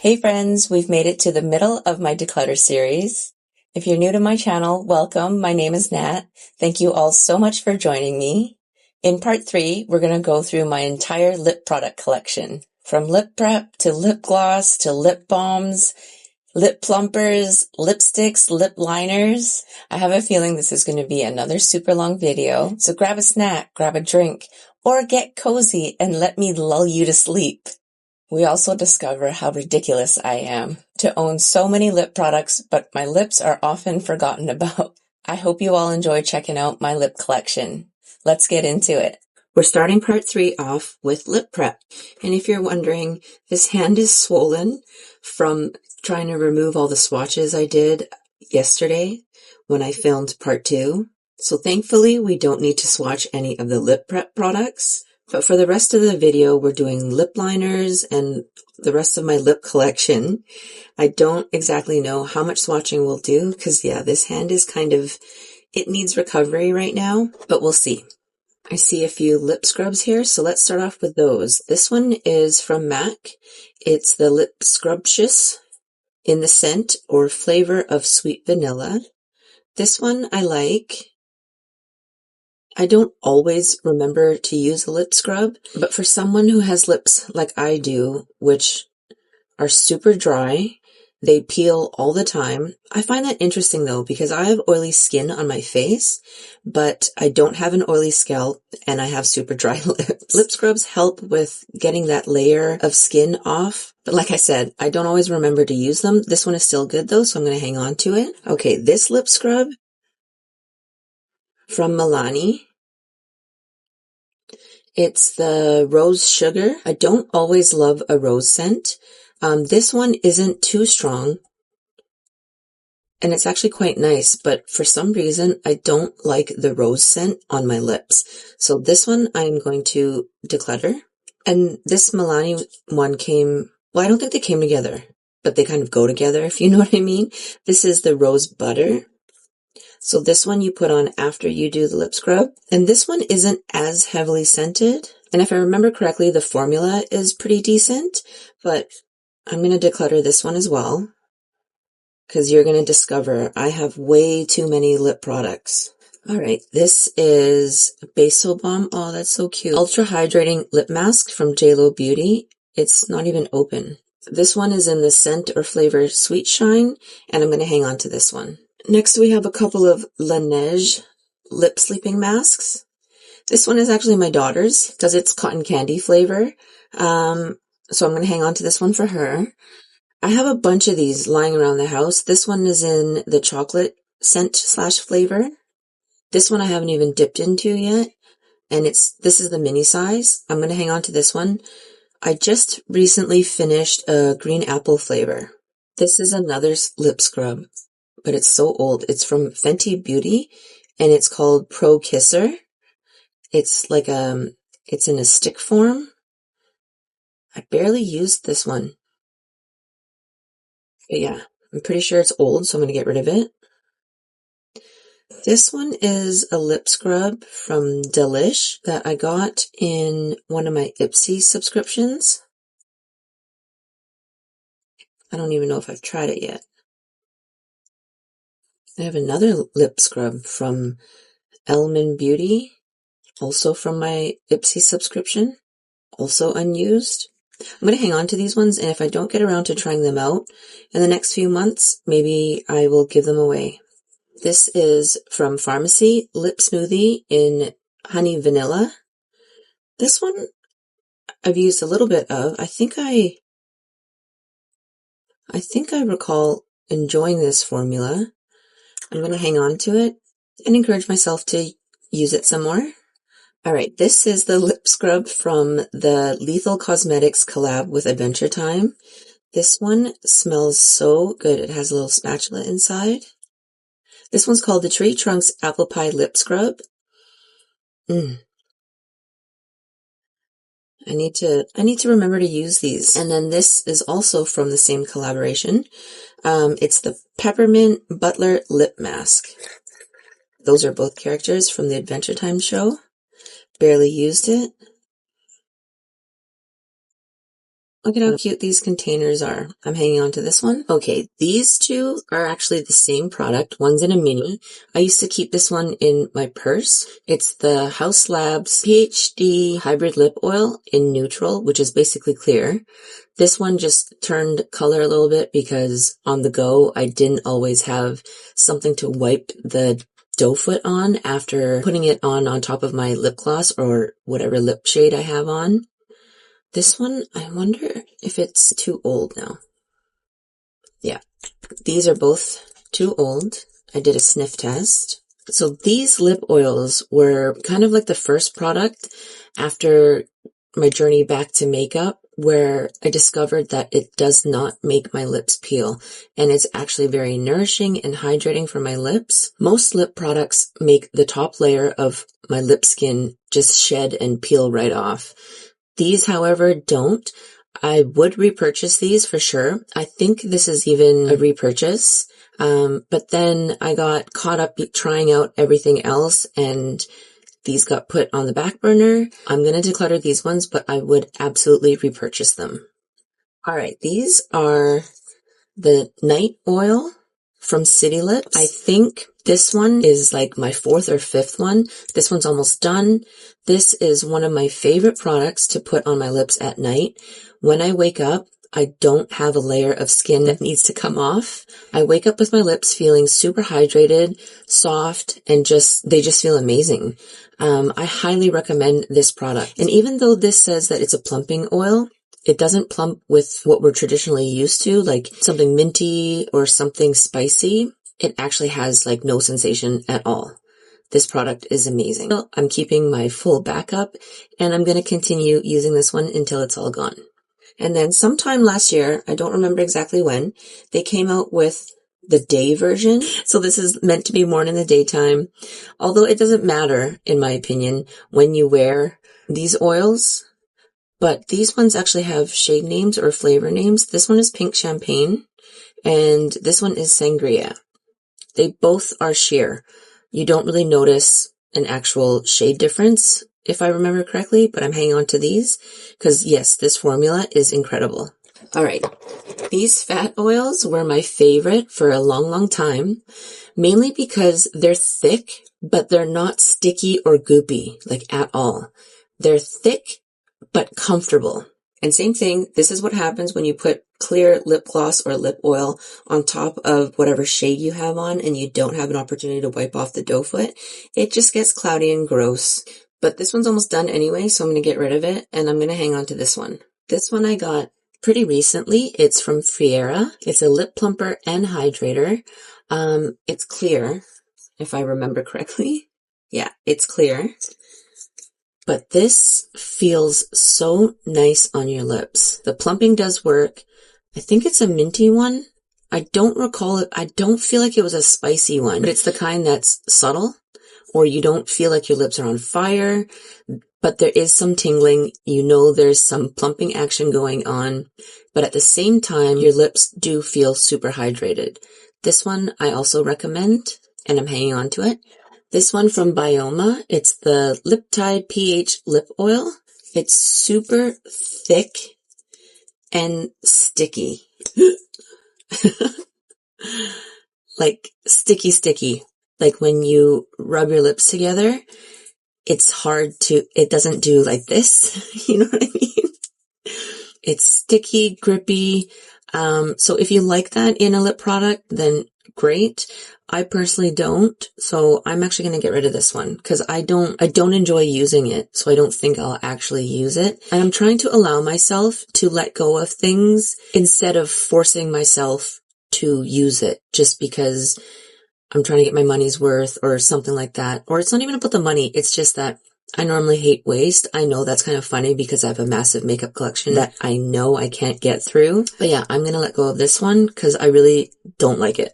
Hey friends, we've made it to the middle of my Declutter series. If you're new to my channel, welcome. My name is Nat. Thank you all so much for joining me. In part 3, we're going to go through my entire lip product collection. From lip prep to lip gloss to lip balms, lip plumpers, lipsticks, lip liners. I have a feeling this is going to be another super long video, so grab a snack, grab a drink, or get cozy and let me lull you to sleep. We also discover how ridiculous I am to own so many lip products, but my lips are often forgotten about. I hope you all enjoy checking out my lip collection. Let's get into it. We're starting part 3 off with lip prep. And if you're wondering, this hand is swollen from trying to remove all the swatches I did yesterday when I filmed part 2. So thankfully, we don't need to swatch any of the lip prep products. But for the rest of the video, we're doing lip liners and the rest of my lip collection. I don't exactly know how much swatching we'll do because, yeah, this hand is it needs recovery right now, but we'll see. I see a few lip scrubs here, so let's start off with those. This one is from MAC. It's the Lip Scrumptious in the scent or flavor of sweet vanilla. This one I like. I don't always remember to use a lip scrub, but for someone who has lips like I do, which are super dry, they peel all the time. I find that interesting though, because I have oily skin on my face, but I don't have an oily scalp and I have super dry lips. Lip scrubs help with getting that layer of skin off. But like I said, I don't always remember to use them. This one is still good though, so I'm going to hang on to it. Okay, this lip scrub from Milani. It's the Rose Sugar. I don't always love a rose scent. This one isn't too strong, and it's actually quite nice, but for some reason, I don't like the rose scent on my lips. So this one I'm going to declutter. And this Milani one well, I don't think they came together, but they kind of go together, if you know what I mean. This is the Rose Butter. So this one you put on after you do the lip scrub. And this one isn't as heavily scented. And if I remember correctly, the formula is pretty decent, but I'm going to declutter this one as well because you're going to discover I have way too many lip products. All right, this is Basil Balm. Oh, that's so cute. Ultra Hydrating Lip Mask from JLo Beauty. It's not even open. This one is in the scent or flavor Sweet Shine, and I'm going to hang on to this one. Next, we have a couple of Laneige lip sleeping masks. This one is actually my daughter's because it's cotton candy flavor. So I'm going to hang on to this one for her. I have a bunch of these lying around the house. This one is in the chocolate scent / flavor. This one I haven't even dipped into yet. And this is the mini size. I'm going to hang on to this one. I just recently finished a green apple flavor. This is another lip scrub, but it's so old. It's from Fenty Beauty, and it's called Pro Kisser. It's like it's in a stick form. I barely used this one. But yeah, I'm pretty sure it's old, so I'm going to get rid of it. This one is a lip scrub from Delish that I got in one of my Ipsy subscriptions. I don't even know if I've tried it yet. I have another lip scrub from Elman Beauty, also from my Ipsy subscription, also unused. I'm going to hang on to these ones, and if I don't get around to trying them out in the next few months, maybe I will give them away. This is from Pharmacy Lip Smoothie in Honey Vanilla. This one I've used a little bit of. I think I recall enjoying this formula. I'm going to hang on to it and encourage myself to use it some more. All right, this is the lip scrub from the Lethal Cosmetics collab with Adventure Time. This one smells so good. It has a little spatula inside. This one's called the Tree Trunks Apple Pie Lip Scrub. I need to remember to use these. And then this is also from the same collaboration. It's the Peppermint Butler Lip Mask. Those are both characters from the Adventure Time show. Barely used it. Look at how cute these containers are. I'm hanging on to this one. Okay, these two are actually the same product. One's in a mini. I used to keep this one in my purse. It's the House Labs PhD Hybrid Lip Oil in neutral, which is basically clear. This one just turned color a little bit because on the go, I didn't always have something to wipe the doe foot on after putting it on top of my lip gloss or whatever lip shade I have on. This one, I wonder if it's too old now. Yeah, these are both too old. I did a sniff test. So these lip oils were kind of like the first product after my journey back to makeup where I discovered that it does not make my lips peel, and it's actually very nourishing and hydrating for my lips. Most lip products make the top layer of my lip skin just shed and peel right off. These, however, don't. I would repurchase these for sure. I think this is even a repurchase. But then I got caught up trying out everything else and these got put on the back burner. I'm going to declutter these ones, but I would absolutely repurchase them. All right. These are the night oil from City Lips. I think this one is like my fourth or fifth one. This one's almost done. This is one of my favorite products to put on my lips at night. When I wake up, I don't have a layer of skin that needs to come off. I wake up with my lips feeling super hydrated, soft, and they just feel amazing. I highly recommend this product. And even though this says that it's a plumping oil, it doesn't plump with what we're traditionally used to, like something minty or something spicy. It actually has like no sensation at all. This product is amazing. I'm keeping my full backup and I'm going to continue using this one until it's all gone. And then sometime last year, I don't remember exactly when, they came out with the day version. So this is meant to be worn in the daytime. Although it doesn't matter, in my opinion, when you wear these oils. But these ones actually have shade names or flavor names. This one is Pink Champagne and this one is Sangria. They both are sheer. You don't really notice an actual shade difference, if I remember correctly, but I'm hanging on to these because yes, this formula is incredible. All right. These fat oils were my favorite for a long, long time, mainly because they're thick, but they're not sticky or goopy, like at all. They're thick, but comfortable. And same thing, this is what happens when you put clear lip gloss or lip oil on top of whatever shade you have on and you don't have an opportunity to wipe off the doe foot. It just gets cloudy and gross. But this one's almost done anyway, so I'm going to get rid of it and I'm going to hang on to this one. This one I got pretty recently. It's from Fiera. It's a lip plumper and hydrator. It's clear, if I remember correctly. Yeah, it's clear. But this feels so nice on your lips. The plumping does work. I think it's a minty one. I don't recall it. I don't feel like it was a spicy one, but it's the kind that's subtle, or you don't feel like your lips are on fire, but there is some tingling. You know there's some plumping action going on, but at the same time, your lips do feel super hydrated. This one I also recommend, and I'm hanging on to it. This one from Bioma, it's the Lip Tide pH Lip Oil. It's super thick and sticky. Like sticky. Like when you rub your lips together, it's hard it doesn't do like this. You know what I mean? It's sticky, grippy. So if you like that in a lip product, then great. I personally don't, so I'm actually going to get rid of this one because I don't enjoy using it, so I don't think I'll actually use it. And I'm trying to allow myself to let go of things instead of forcing myself to use it just because I'm trying to get my money's worth or something like that. Or it's not even about the money, it's just that I normally hate waste. I know that's kind of funny because I have a massive makeup collection that I know I can't get through. But yeah, I'm going to let go of this one because I really don't like it.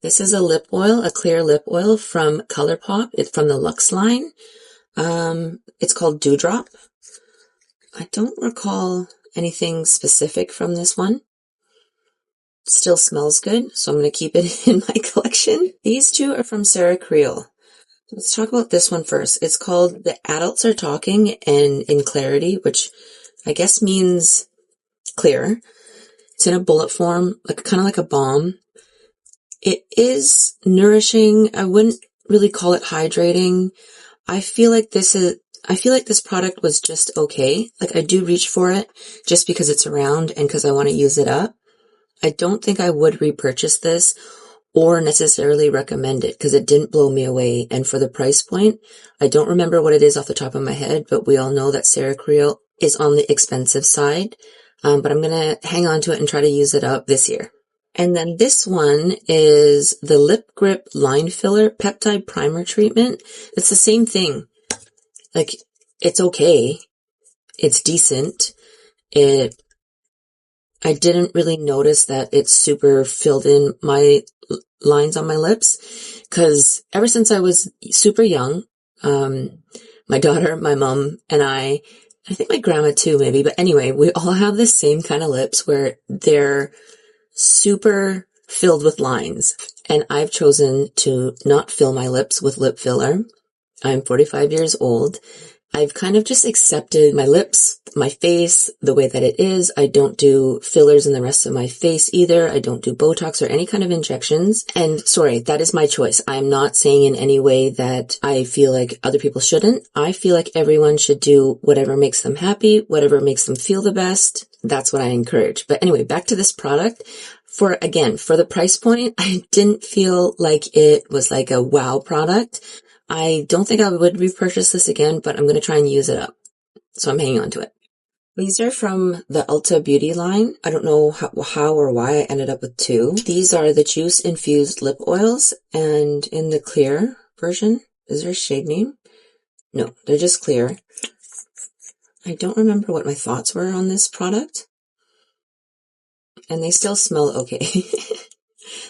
This is a lip oil, a clear lip oil from ColourPop. It's from the Luxe line. It's called Dewdrop. I don't recall anything specific from this one. Still smells good, so I'm going to keep it in my collection. These two are from Sarah Creel. Let's talk about this one first. It's called The Adults Are Talking and In Clarity, which I guess means clear. It's in a bullet form, kind of like a balm. It is nourishing. I wouldn't really call it hydrating. I feel like this product was just okay. I do reach for it just because it's around and because I want to use it up. I don't think I would repurchase this or necessarily recommend it because it didn't blow me away. And for the price point, I don't remember what it is off the top of my head, but we all know that Cerakote is on the expensive side. But I'm going to hang on to it and try to use it up this year. And then this one is the Lip Grip Line Filler Peptide Primer Treatment. It's the same thing. It's okay. It's decent. I didn't really notice that it super filled in my lines on my lips because ever since I was super young, my daughter, my mom, and I think my grandma too maybe, but anyway, we all have the same kind of lips where they're super filled with lines. And I've chosen to not fill my lips with lip filler. I'm 45 years old. I've kind of just accepted my lips, my face, the way that it is. I don't do fillers in the rest of my face either. I don't do Botox or any kind of injections. And sorry, that is my choice. I'm not saying in any way that I feel like other people shouldn't. I feel like everyone should do whatever makes them happy, whatever makes them feel the best. That's what I encourage. But anyway, back to this product. For the price point, I didn't feel like it was like a wow product. I don't think I would repurchase this again, but I'm going to try and use it up. So I'm hanging on to it. These are from the Ulta Beauty line. I don't know how or why I ended up with two. These are the juice infused lip oils, and in the clear version, is there a shade name? No, they're just clear. I don't remember what my thoughts were on this product. And they still smell okay.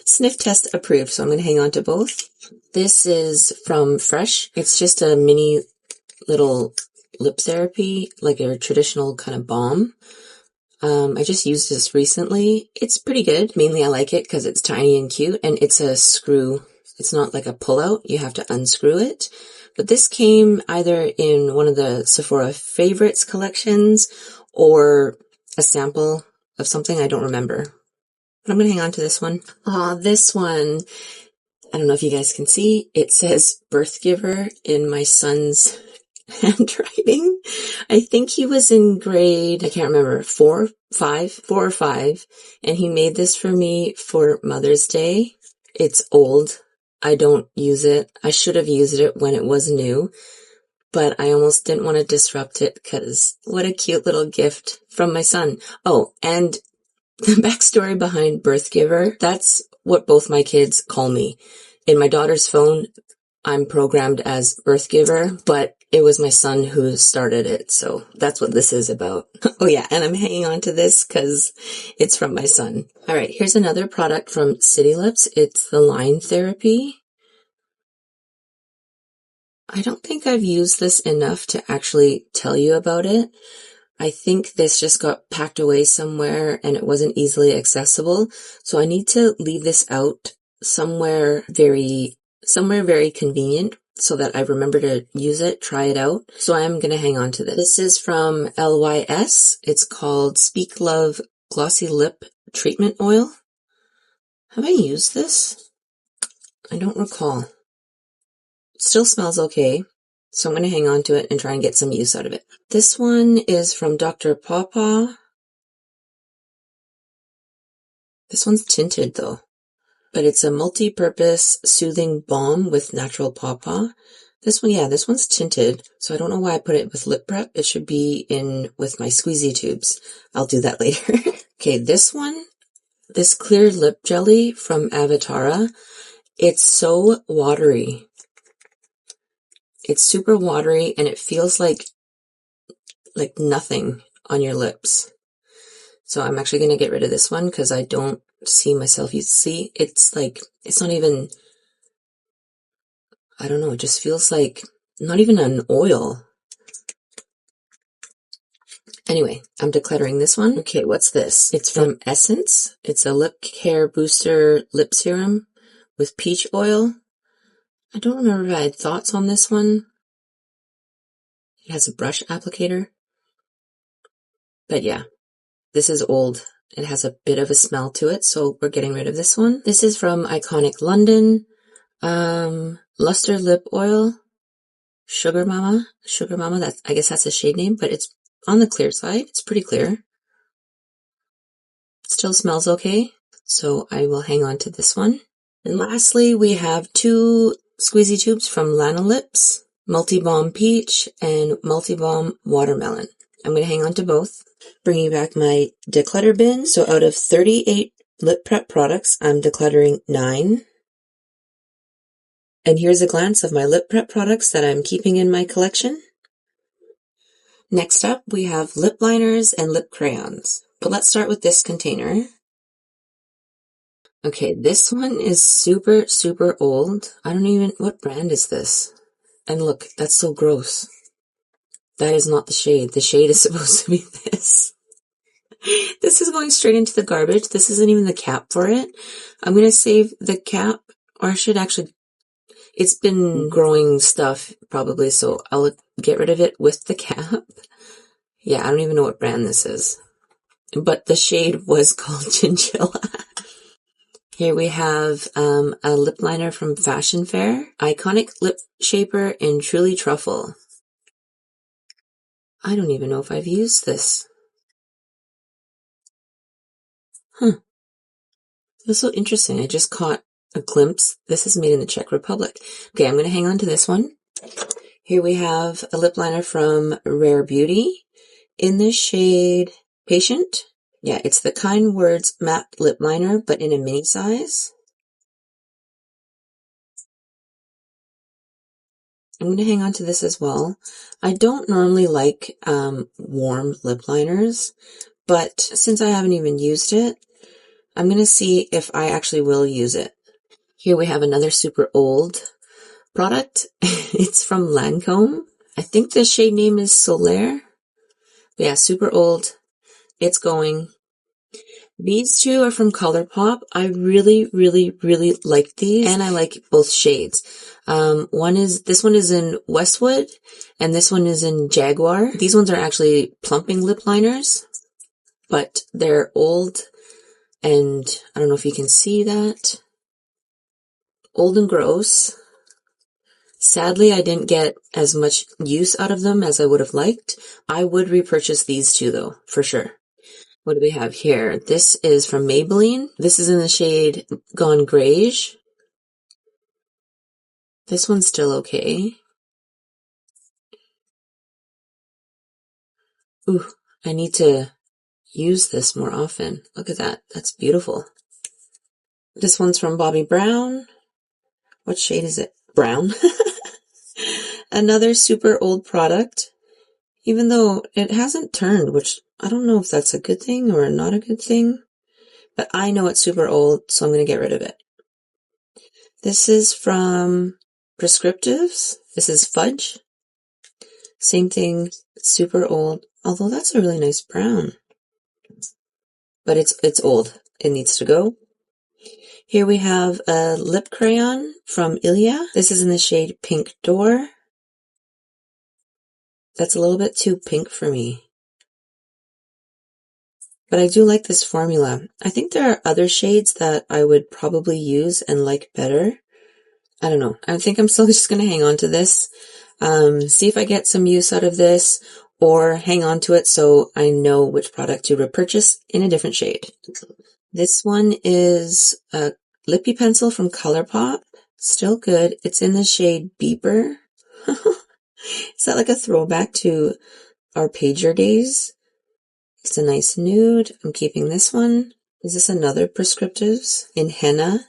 Sniff test approved, so I'm going to hang on to both. This is from Fresh. It's just a mini little lip therapy, like a traditional kind of balm. I just used this recently. It's pretty good. Mainly I like it because it's tiny and cute, and it's a screw. It's not like a pull-out. You have to unscrew it. But this came either in one of the Sephora Favorites collections or a sample of something. I don't remember. But I'm going to hang on to this one. This one, I don't know if you guys can see, it says birth giver in my son's handwriting. I think he was in grade, I can't remember, 4 or 5, and he made this for me for Mother's Day. It's old. I don't use it. I should have used it when it was new, but I almost didn't want to disrupt it because what a cute little gift from my son. Oh, and the backstory behind birth giver, that's what both my kids call me. In my daughter's phone, I'm programmed as birth giver, but it was my son who started it, so that's what this is about. Oh yeah, and I'm hanging on to this because it's from my son. All right, here's another product from City Lips. It's the Line Therapy. I don't think I've used this enough to actually tell you about it. I think this just got packed away somewhere and it wasn't easily accessible. So I need to leave this out somewhere very convenient so that I remember to use it, try it out. So I am going to hang on to this. This is from LYS. It's called Speak Love Glossy Lip Treatment Oil. Have I used this? I don't recall. It still smells okay. So I'm going to hang on to it and try and get some use out of it. This one is from Dr. Pawpaw. This one's tinted though, but it's a multi-purpose soothing balm with natural pawpaw. This one's tinted, so I don't know why I put it with lip prep. It should be in with my Squeezie Tubes. I'll do that later. Okay, this clear lip jelly from Avatara. It's so watery. It's super watery and it feels like nothing on your lips. So I'm actually going to get rid of this one because I don't see myself. You see, it's not even, I don't know, it just feels like not even an oil. Anyway, I'm decluttering this one. Okay, what's this? It's from Essence. It's a lip care booster lip serum with peach oil. I don't remember if I had thoughts on this one. It has a brush applicator. But yeah, This is old. It has a bit of a smell to it, so we're getting rid of this one. This is from Iconic London. Luster Lip Oil. Sugar Mama. Sugar Mama, I guess that's a shade name, but it's on the clear side. It's pretty clear. It still smells okay, so I will hang on to this one. And lastly, we have 2 Squeezie Tubes from Lana Lips, Multi-Balm Peach and Multi-Balm Watermelon. I'm going to hang on to both. Bringing back my declutter bin. So out of 38 lip prep products, I'm decluttering 9. And here's a glance of my lip prep products that I'm keeping in my collection. Next up, we have lip liners and lip crayons. But let's start with this container. Okay, this one is super, super old. I don't even, what brand is this? And look, that's so gross. That is not the shade. The shade is supposed to be this. This is going straight into the garbage. This isn't even the cap for it. I'm going to save the cap, or I should actually, it's been growing stuff probably, so I'll get rid of it with the cap. Yeah, I don't even know what brand this is. But the shade was called Chinchilla. Here we have a lip liner from Fashion Fair. Iconic Lip Shaper in Truly Truffle. I don't even know if I've used this. Huh. That's so interesting. I just caught a glimpse. This is made in the Czech Republic. Okay, I'm going to hang on to this one. Here we have a lip liner from Rare Beauty in the shade Patient. Yeah, it's the Kind Words matte lip liner, but in a mini size. I'm going to hang on to this as well. I don't normally like warm lip liners, but since I haven't even used it, I'm going to see if I actually will use it. Here we have another super old product. It's from Lancome. I think the shade name is Solaire. But yeah, super old. It's going. These 2 are from ColourPop. I really, really, really like these, and I like both shades. This one is in Westwood, and this one is in Jaguar. These ones are actually plumping lip liners, but they're old, and I don't know if you can see that. Old and gross. Sadly, I didn't get as much use out of them as I would have liked. I would repurchase these 2 though, for sure. What do we have here? This is from Maybelline. This is in the shade Gone Greige. This one's still okay. Ooh, I need to use this more often. Look at that. That's beautiful. This one's from Bobbi Brown. What shade is it? Brown. Another super old product. Even though it hasn't turned, which I don't know if that's a good thing or not a good thing. But I know it's super old, so I'm going to get rid of it. This is from Prescriptives. This is Fudge. Same thing, super old. Although that's a really nice brown. But it's old. It needs to go. Here we have a lip crayon from Ilia. This is in the shade Pink Door. That's a little bit too pink for me. But I do like this formula. I think there are other shades that I would probably use and like better. I don't know. I think I'm still just going to hang on to this. See if I get some use out of this, or hang on to it so I know which product to repurchase in a different shade. This one is a lippy pencil from ColourPop. Still good. It's in the shade Beeper. Is that like a throwback to our pager days? It's a nice nude. I'm keeping this one. Is this another Prescriptives in Henna?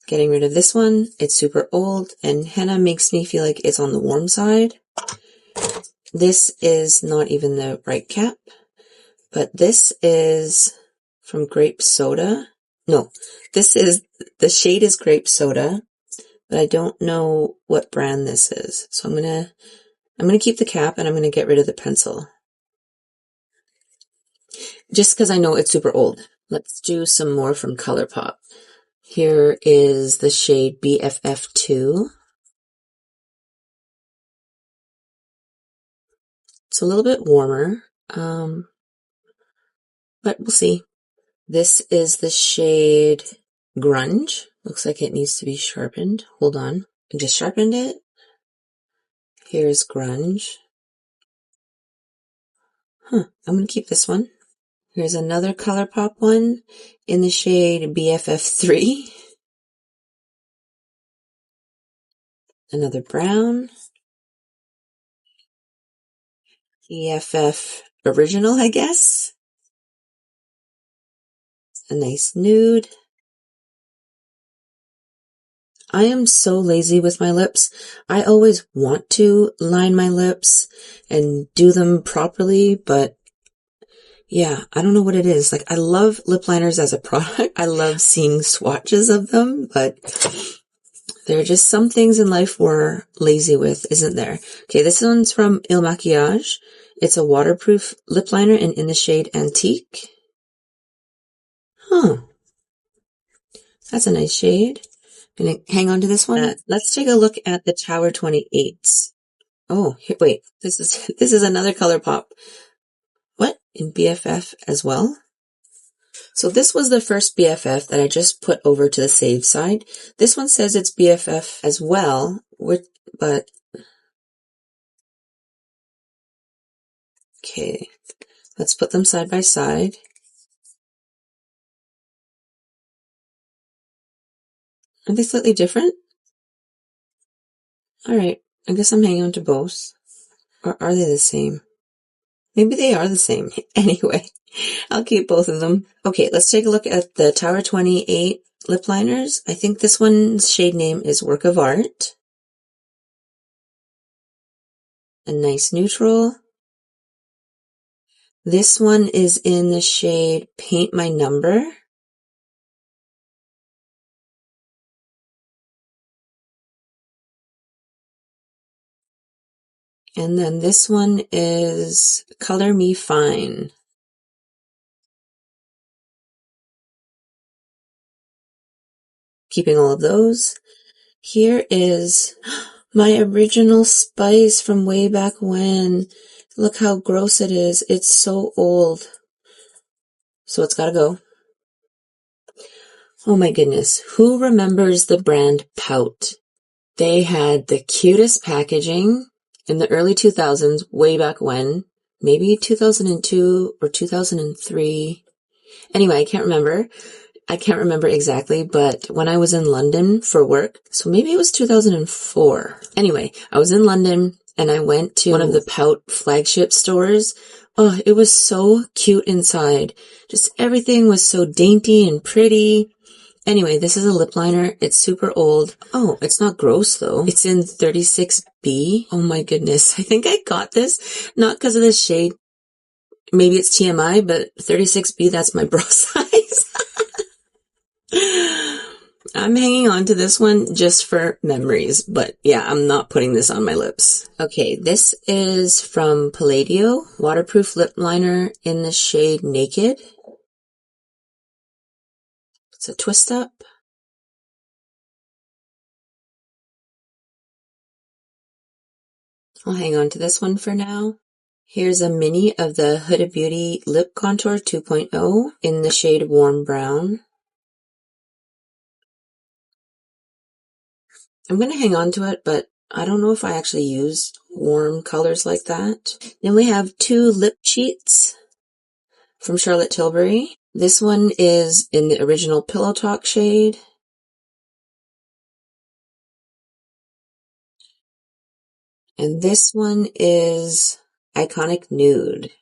Getting rid of this one. It's super old, and Henna makes me feel like it's on the warm side. This is not even the right cap, but this is from Grape Soda. No, the shade is Grape Soda, but I don't know what brand this is. So I'm gonna keep the cap, and I'm gonna get rid of the pencil. Just because I know it's super old. Let's do some more from ColourPop. Here is the shade BFF2. It's a little bit warmer. but we'll see. This is the shade Grunge. Looks like it needs to be sharpened. Hold on. I just sharpened it. Here's Grunge. I'm going to keep this one. Here's another ColourPop one in the shade BFF3. Another brown. BFF Original, I guess. A nice nude. I am so lazy with my lips. I always want to line my lips and do them properly, but yeah, I don't know what it is. Like, I love lip liners as a product. I love seeing swatches of them, but there are just some things in life we're lazy with, isn't there? Okay, this one's from Il Maquillage. It's a waterproof lip liner and in the shade Antique. That's a nice shade. Gonna hang on to this one. Let's take a look at the Tower 28s. Oh, here, wait, this is another ColourPop. What? In BFF as well? So this was the first BFF that I just put over to the save side. This one says it's BFF as well, but okay, let's put them side by side. Are they slightly different? All right, I guess I'm hanging on to both. Or are they the same? Maybe they are the same. Anyway, I'll keep both of them. Okay, let's take a look at the Tower 28 lip liners. I think this one's shade name is Work of Art. A nice neutral. This one is in the shade Paint My Number. And then this one is Color Me Fine. Keeping all of those. Here is my original spice from way back when. Look how gross it is. It's so old. So it's gotta go. Oh my goodness. Who remembers the brand Pout? They had the cutest packaging in the early 2000s, way back when. Maybe 2002 or 2003. Anyway, I can't remember. I can't remember exactly, but when I was in London for work, so maybe it was 2004. Anyway, I was in London and I went to one of the Pout flagship stores. Oh, it was so cute inside. Just everything was so dainty and pretty. Anyway, this is a lip liner. It's super old. Oh, it's not gross though. It's in 36B. Oh my goodness. I think I got this not because of the shade. Maybe it's TMI, but 36B, that's my bra size. I'm hanging on to this one just for memories, but yeah, I'm not putting this on my lips. Okay, this is from Palladio, waterproof lip liner in the shade Naked. It's a twist up. I'll hang on to this one for now. Here's a mini of the Huda Beauty Lip Contour 2.0 in the shade Warm Brown. I'm going to hang on to it, but I don't know if I actually use warm colors like that. Then we have two lip cheats from Charlotte Tilbury. This one is in the original Pillow Talk shade. And this one is Iconic Nude.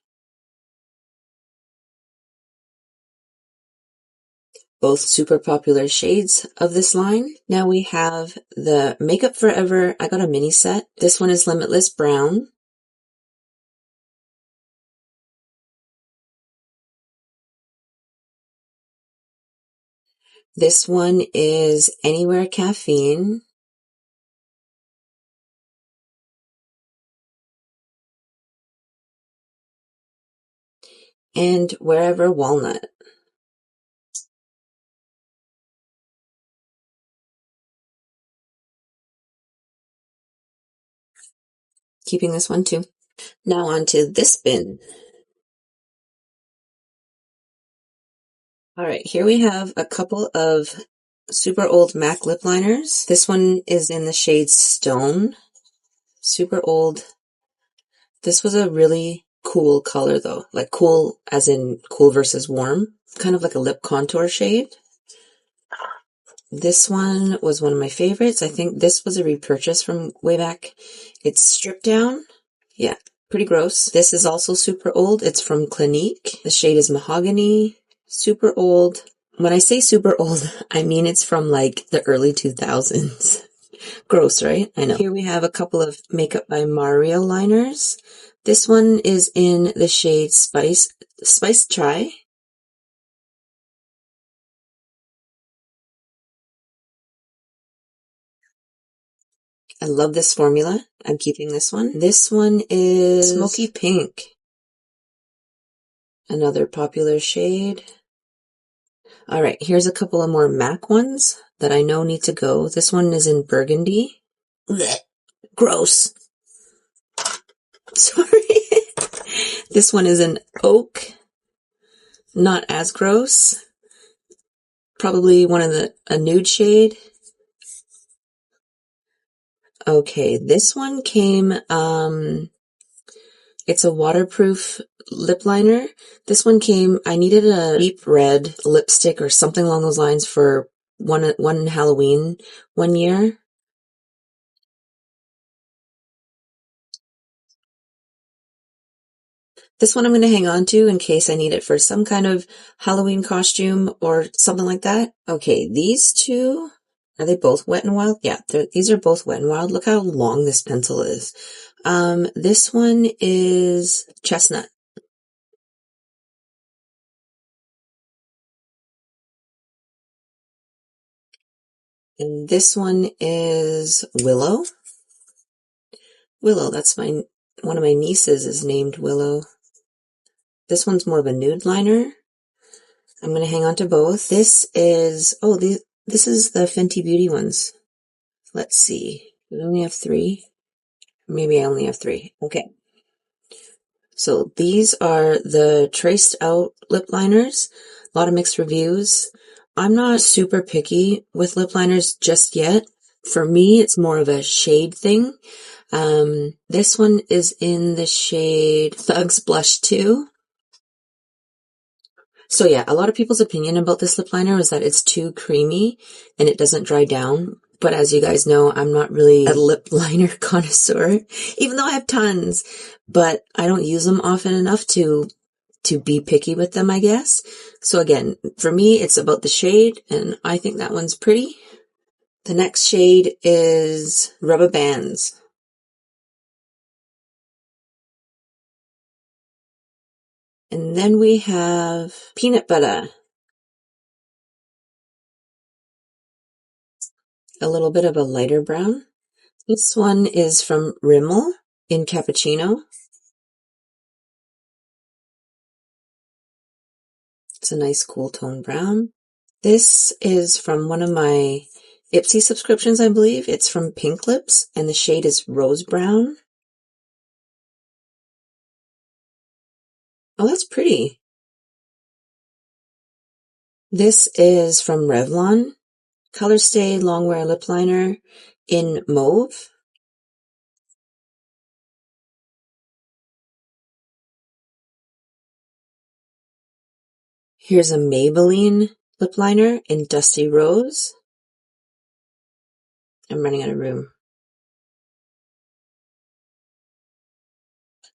Both super popular shades of this line. Now we have the Makeup Forever. I got a mini set. This one is Limitless Brown. This one is Anywhere Caffeine. And Wherever Walnut. Keeping this one too. Now onto this bin. All right, here we have a couple of super old MAC lip liners. This one is in the shade Stone. Super old. This was a really cool color though, like cool as in cool versus warm, kind of like a lip contour shade. This one was one of my favorites. I think this was a repurchase from way back. It's Stripped Down. Yeah, pretty gross. This is also super old. It's from Clinique. The shade is Mahogany. Super old. When I say super old, I mean it's from like the early 2000s. Gross, right? I know. Here we have a couple of Makeup by Mario liners. This one is in the shade Spice Chai. I love this formula. I'm keeping this one. This one is Smoky Pink. Another popular shade. All right, here's a couple of more MAC ones that I know need to go. This one is in Burgundy. Blech. Gross. Sorry. This one is in Oak. Not as gross. Probably a nude shade. Okay, this one came, it's a waterproof lip liner. This one came, I needed a deep red lipstick or something along those lines for one Halloween one year. This one I'm going to hang on to in case I need it for some kind of Halloween costume or something like that. Okay, these two, are they both Wet n Wild? Yeah, these are both Wet n Wild. Look how long this pencil is. This one is Chestnut. And this one is Willow. Willow, that's one of my nieces is named Willow. This one's more of a nude liner. I'm going to hang on to both. This is, this is the Fenty Beauty ones. Let's see. We only have 3. Maybe I only have 3. Okay. So these are the traced out lip liners. A lot of mixed reviews. I'm not super picky with lip liners just yet. For me, it's more of a shade thing. This one is in the shade Thugs Blush 2. So yeah, a lot of people's opinion about this lip liner is that it's too creamy and it doesn't dry down. But as you guys know, I'm not really a lip liner connoisseur, even though I have tons, but I don't use them often enough to be picky with them, I guess. So again, for me, it's about the shade, and I think that one's pretty. The next shade is Rubber Bands. And then we have Peanut Butter. A little bit of a lighter brown. This one is from Rimmel in Cappuccino. It's a nice cool tone brown. This is from one of my Ipsy subscriptions, I believe. It's from Pink Lips, and the shade is Rose Brown. Oh, that's pretty. This is from Revlon. Color Stay Longwear Lip Liner in Mauve. Here's a Maybelline lip liner in Dusty Rose. I'm running out of room.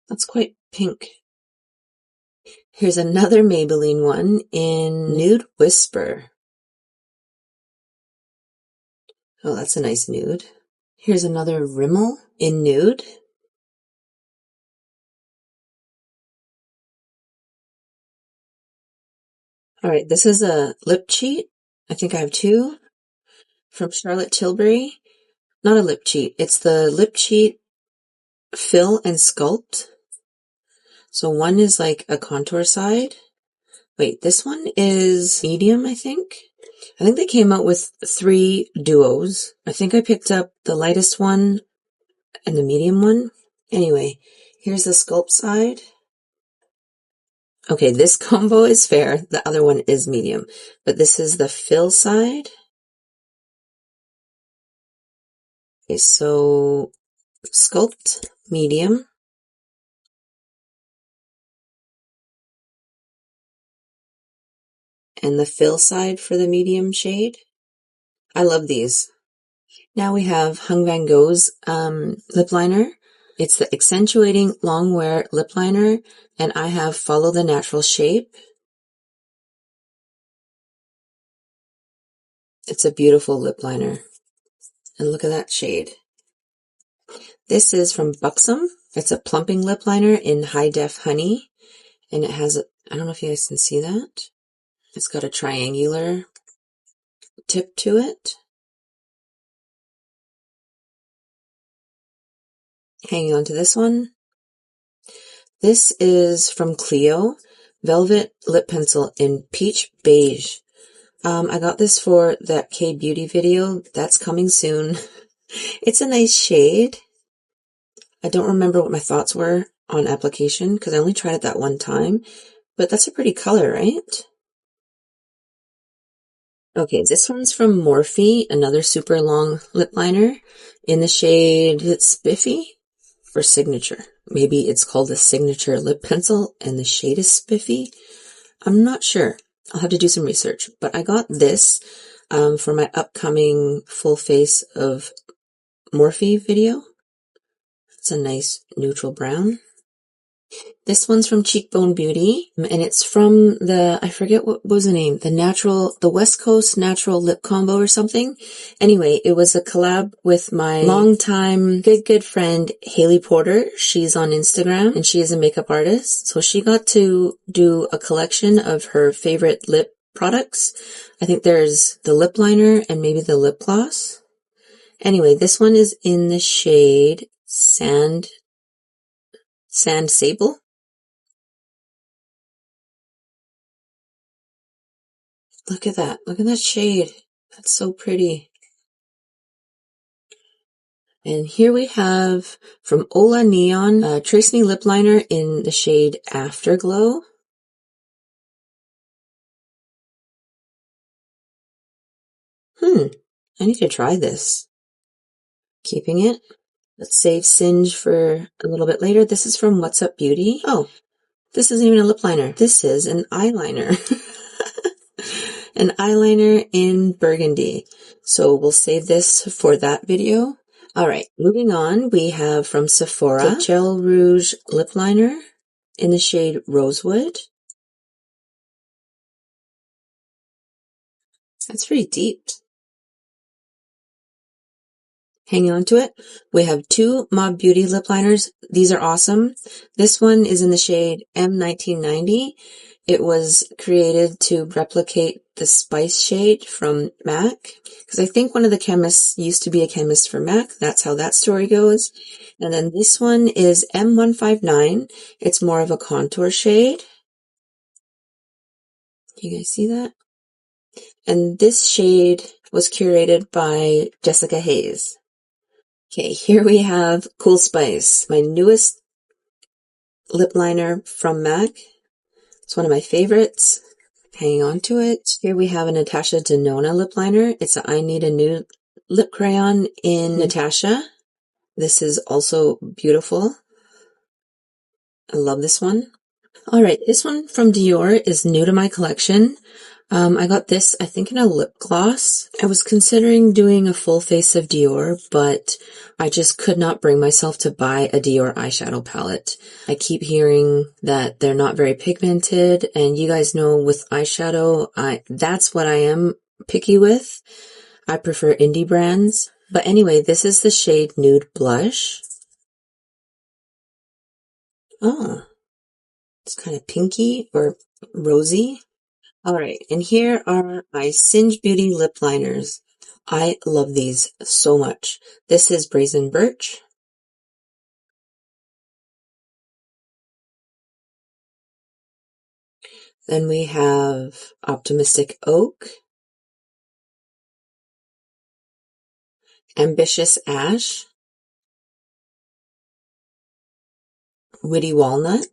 That's quite pink. Here's another Maybelline one in Nude Whisper. Oh, that's a nice nude. Here's another Rimmel in Nude. All right, this is a lip cheat. I think I have 2 from Charlotte Tilbury. Not a lip cheat. It's the lip cheat Fill and Sculpt. So one is like a contour side. Wait, this one is medium, I think. I think they came out with 3 duos. I think I picked up the lightest one and the medium one. Anyway, here's the sculpt side. Okay, this combo is fair. The other one is medium, but this is the fill side. Okay, so Sculpt medium. And the fill side for the medium shade. I love these. Now we have Hung Van Gogh's lip liner. It's the Accentuating Long Wear Lip Liner, and I have Follow the Natural Shape. It's a beautiful lip liner. And look at that shade. This is from Buxom. It's a plumping lip liner in High Def Honey. And it has, I don't know if you guys can see that. It's got a triangular tip to it. Hanging on to this one. This is from Clio, Velvet Lip Pencil in Peach Beige. I got this for that K-Beauty video. That's coming soon. It's a nice shade. I don't remember what my thoughts were on application because I only tried it that one time, but that's a pretty color, right? Okay, this one's from Morphe, another super long lip liner in the shade Spiffy or Signature. Maybe it's called a Signature lip pencil and the shade is Spiffy. I'm not sure. I'll have to do some research, but I got this for my upcoming full face of Morphe video. It's a nice neutral brown. This one's from Cheekbone Beauty, and it's from I forget what was the name, the West Coast Natural Lip Combo or something. Anyway, it was a collab with my longtime good friend, Haley Porter. She's on Instagram, and she is a makeup artist. So she got to do a collection of her favorite lip products. I think there's the lip liner and maybe the lip gloss. Anyway, this one is in the shade Sand Sable. Look at that. Look at that shade. That's so pretty. And here we have from Ola Neon, Trace Me Lip Liner in the shade Afterglow. I need to try this. Keeping it. Let's save Singe for a little bit later. This is from What's Up Beauty. Oh, this isn't even a lip liner. This is an eyeliner. An eyeliner in burgundy. So we'll save this for that video. All right, moving on, we have from Sephora, the Gel Rouge Lip Liner in the shade Rosewood. That's pretty deep. Hanging on to it, we have two Mob Beauty lip liners. These are awesome. This one is in the shade M1990. It was created to replicate the Spice shade from MAC, because I think one of the chemists used to be a chemist for MAC. That's how that story goes. And then this one is M159. It's more of a contour shade. You guys see that? And this shade was curated by Jessica Hayes. Okay, here we have Cool Spice, my newest lip liner from MAC. It's one of my favorites. Hanging on to it. Here we have a Natasha Denona lip liner. It's a I Need a New Lip Crayon in Natasha. This is also beautiful. I love this one. All right, this one from Dior is new to my collection. I got this, I think, in a lip gloss. I was considering doing a full face of Dior, but I just could not bring myself to buy a Dior eyeshadow palette. I keep hearing that they're not very pigmented, and you guys know with eyeshadow, that's what I am picky with. I prefer indie brands. But anyway, this is the shade Nude Blush. Oh, it's kind of pinky or rosy. All right, and here are my Singe Beauty lip liners. I love these so much. This is Brazen Birch. Then we have Optimistic Oak, Ambitious Ash, Witty Walnut.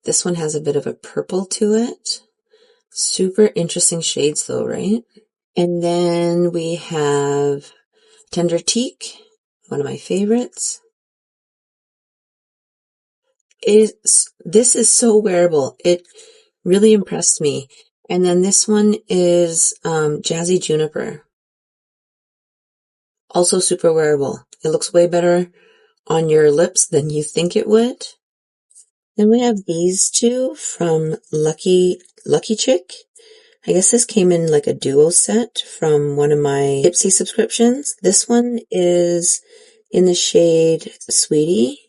This one has a bit of a purple to it. Super interesting shades though, right? And then we have Tender Teak, one of my favorites. This is so wearable. It really impressed me. And then this one is Jazzy Juniper. Also super wearable. It looks way better on your lips than you think it would. Then we have these two from Lucky Chick. I guess this came in like a duo set from one of my Ipsy subscriptions. This one is in the shade Sweetie.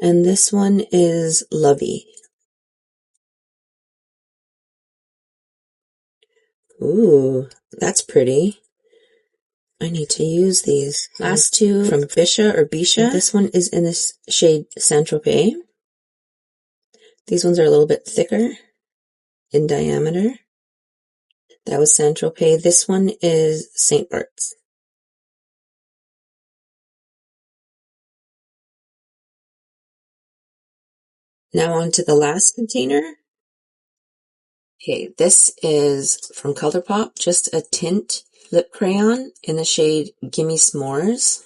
And this one is Lovey. Ooh, that's pretty. I need to use these. Last two from Bisha. This one is in this shade Saint Tropez. These ones are a little bit thicker in diameter. That was Saint Tropez. This one is St. Bart's. Now on to the last container. Okay, this is from ColourPop, just a tint lip crayon in the shade Gimme S'mores.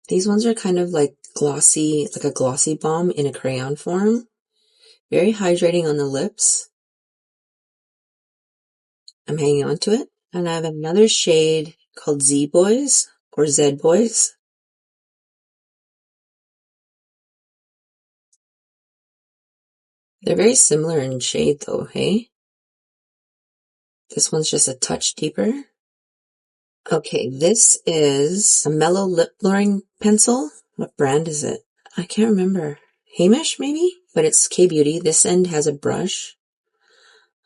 These ones are kind of like glossy, like a glossy balm in a crayon form. Very hydrating on the lips. I'm hanging on to it. And I have another shade called Z Boys or Z Boys. They're very similar in shade though, hey? This one's just a touch deeper. Okay, this is a mellow lip blurring pencil. What brand is it? I can't remember. Hamish, maybe? But it's K-Beauty. This end has a brush.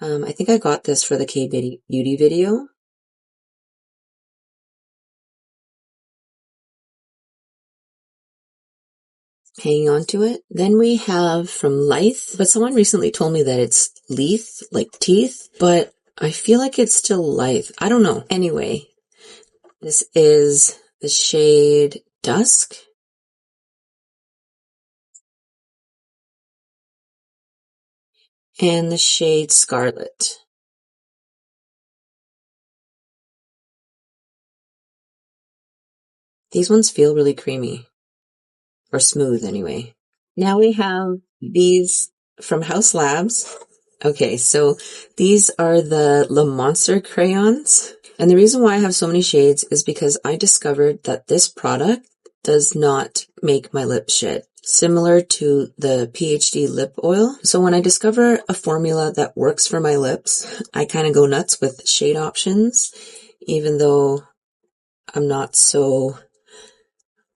I think I got this for the K-Beauty video. Hanging on to it. Then we have from Lithe, but someone recently told me that it's Leith, like teeth, but I feel like it's still Lithe. I don't know. Anyway, this is the shade Dusk. And the shade Scarlet. These ones feel really creamy. Or smooth, anyway. Now we have these from House Labs. Okay, so these are the Le Monster crayons. And the reason why I have so many shades is because I discovered that this product does not make my lips shed, similar to the PhD lip oil. So when I discover a formula that works for my lips, I kind of go nuts with shade options, even though I'm not so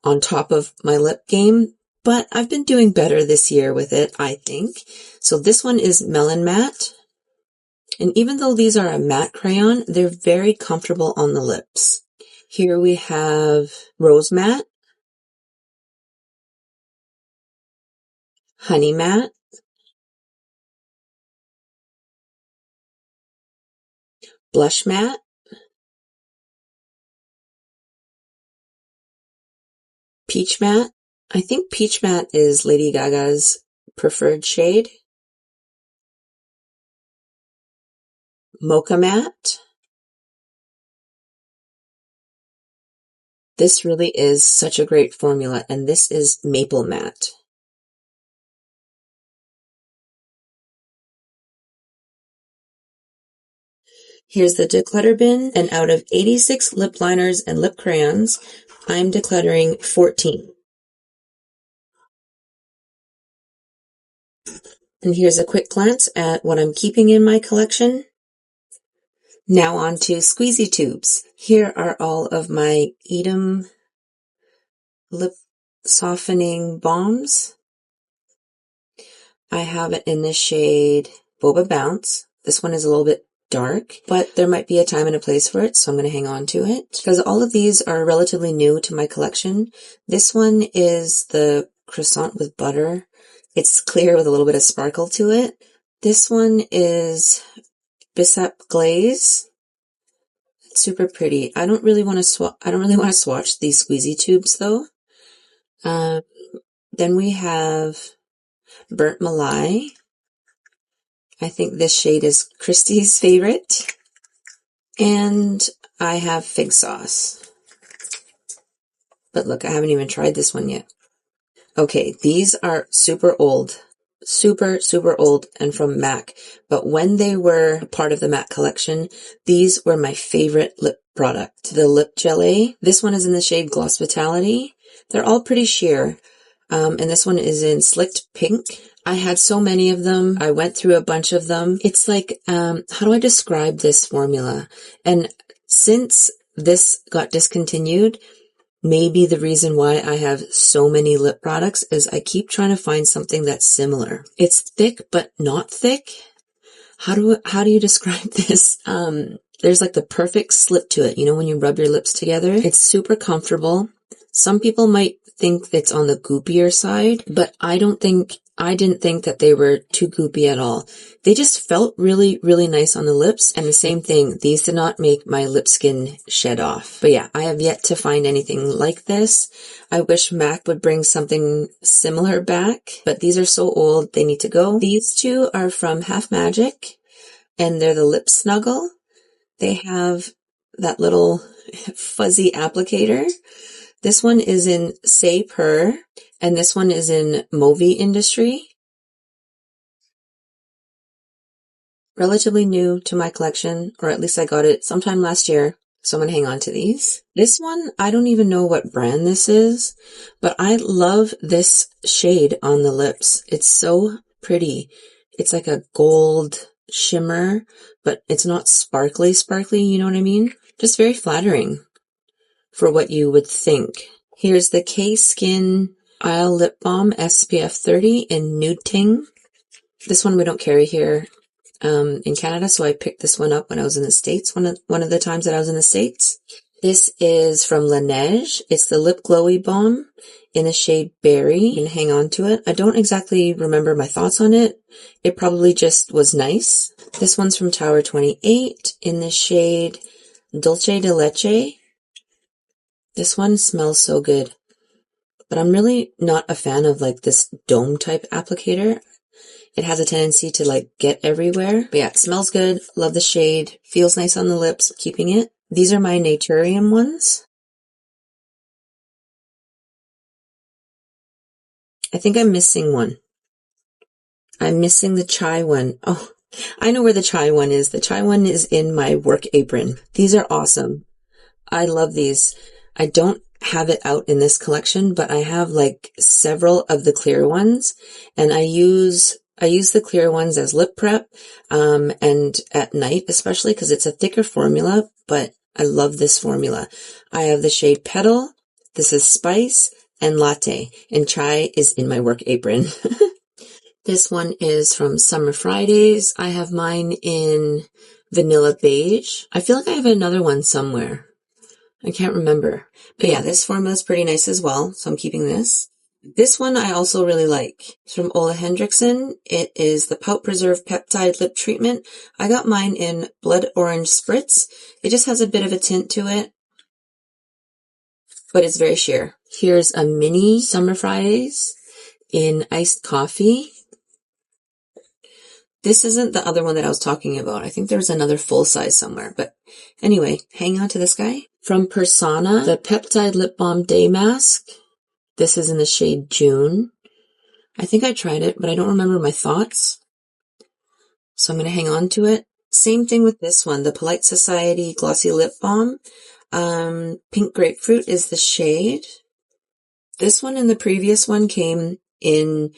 on top of my lip game. But I've been doing better this year with it, I think. So this one is Melon Matte. And even though these are a matte crayon, they're very comfortable on the lips. Here we have Rose Matte, Honey Matte, Blush Matte, Peach Matte. I think Peach Matte is Lady Gaga's preferred shade. Mocha Matte. This really is such a great formula, and this is Maple Matte. Here's the declutter bin, and out of 86 lip liners and lip crayons, I'm decluttering 14. And here's a quick glance at what I'm keeping in my collection. Now on to Squeezie Tubes. Here are all of my Edam lip softening balms. I have it in the shade Boba Bounce. This one is a little bit dark, but there might be a time and a place for it, so I'm going to hang on to it. Because all of these are relatively new to my collection. This one is the croissant with butter. It's clear with a little bit of sparkle to it. This one is Bissap Glaze. Super pretty. I don't really want to swatch these Squeezie Tubes though. Then we have Burnt Malai. I think this shade is Christy's favorite. And I have Fig Sauce. But look, I haven't even tried this one yet. Okay, these are super old. Super, super old and from MAC. But when they were part of the MAC collection, these were my favorite lip product. The Lip Gelée. This one is in the shade Gloss Vitality. They're all pretty sheer. And this one is in Slicked Pink. I had so many of them. I went through a bunch of them. It's like, how do I describe this formula? And since this got discontinued, maybe the reason why I have so many lip products is I keep trying to find something that's similar. It's thick, but not thick. How do you describe this? There's like the perfect slip to it. You know, when you rub your lips together, it's super comfortable. Some people might think it's on the goopier side, but I didn't think that they were too goopy at all. They just felt really, really nice on the lips. And the same thing, these did not make my lip skin shed off. But yeah, I have yet to find anything like this. I wish MAC would bring something similar back, but these are so old, they need to go. These two are from Half Magic, and they're the Lip Snuggle. They have that little fuzzy applicator. This one is in Say Purr, and this one is in Movie Industry. Relatively new to my collection, or at least I got it sometime last year, so I'm going to hang on to these. This one, I don't even know what brand this is, but I love this shade on the lips. It's so pretty. It's like a gold shimmer, but it's not sparkly, you know what I mean? Just very flattering for what you would think. Here's the K-Skin Isle Lip Balm SPF 30 in Nude Ting. This one we don't carry here in Canada, so I picked this one up when I was in the States, one of the times that I was in the States. This is from Laneige. It's the Lip Glowy Balm in the shade Berry. You can hang on to it. I don't exactly remember my thoughts on it. It probably just was nice. This one's from Tower 28 in the shade Dulce de Leche. This one smells so good, but I'm really not a fan of like this dome type applicator. It has a tendency to like get everywhere. But yeah, it smells good. Love the shade. Feels nice on the lips. Keeping it. These are my Naturium ones. I think I'm missing one. I'm missing the chai one. Oh, I know where the chai one is. The chai one is in my work apron. These are awesome. I love these. I don't have it out in this collection, but I have like several of the clear ones, and I use the clear ones as lip prep, and at night, especially because it's a thicker formula, but I love this formula. I have the shade Petal. This is Spice and Latte, and chai is in my work apron. This one is from Summer Fridays. I have mine in Vanilla Beige. I feel like I have another one somewhere. I can't remember. But yeah, this formula is pretty nice as well, so I'm keeping this. This one I also really like. It's from Ole Henriksen. It is the Pout Preserve Peptide Lip Treatment. I got mine in Blood Orange Spritz. It just has a bit of a tint to it, but it's very sheer. Here's a mini Summer Fridays in Iced Coffee. This isn't the other one that I was talking about. I think there's another full size somewhere, but anyway, hang on to this guy. From Persona, the Peptide Lip Balm Day Mask. This is in the shade June. I think I tried it, but I don't remember my thoughts, so I'm going to hang on to it. Same thing with this one, the Polite Society Glossy Lip Balm. Pink Grapefruit is the shade. This one and the previous one came in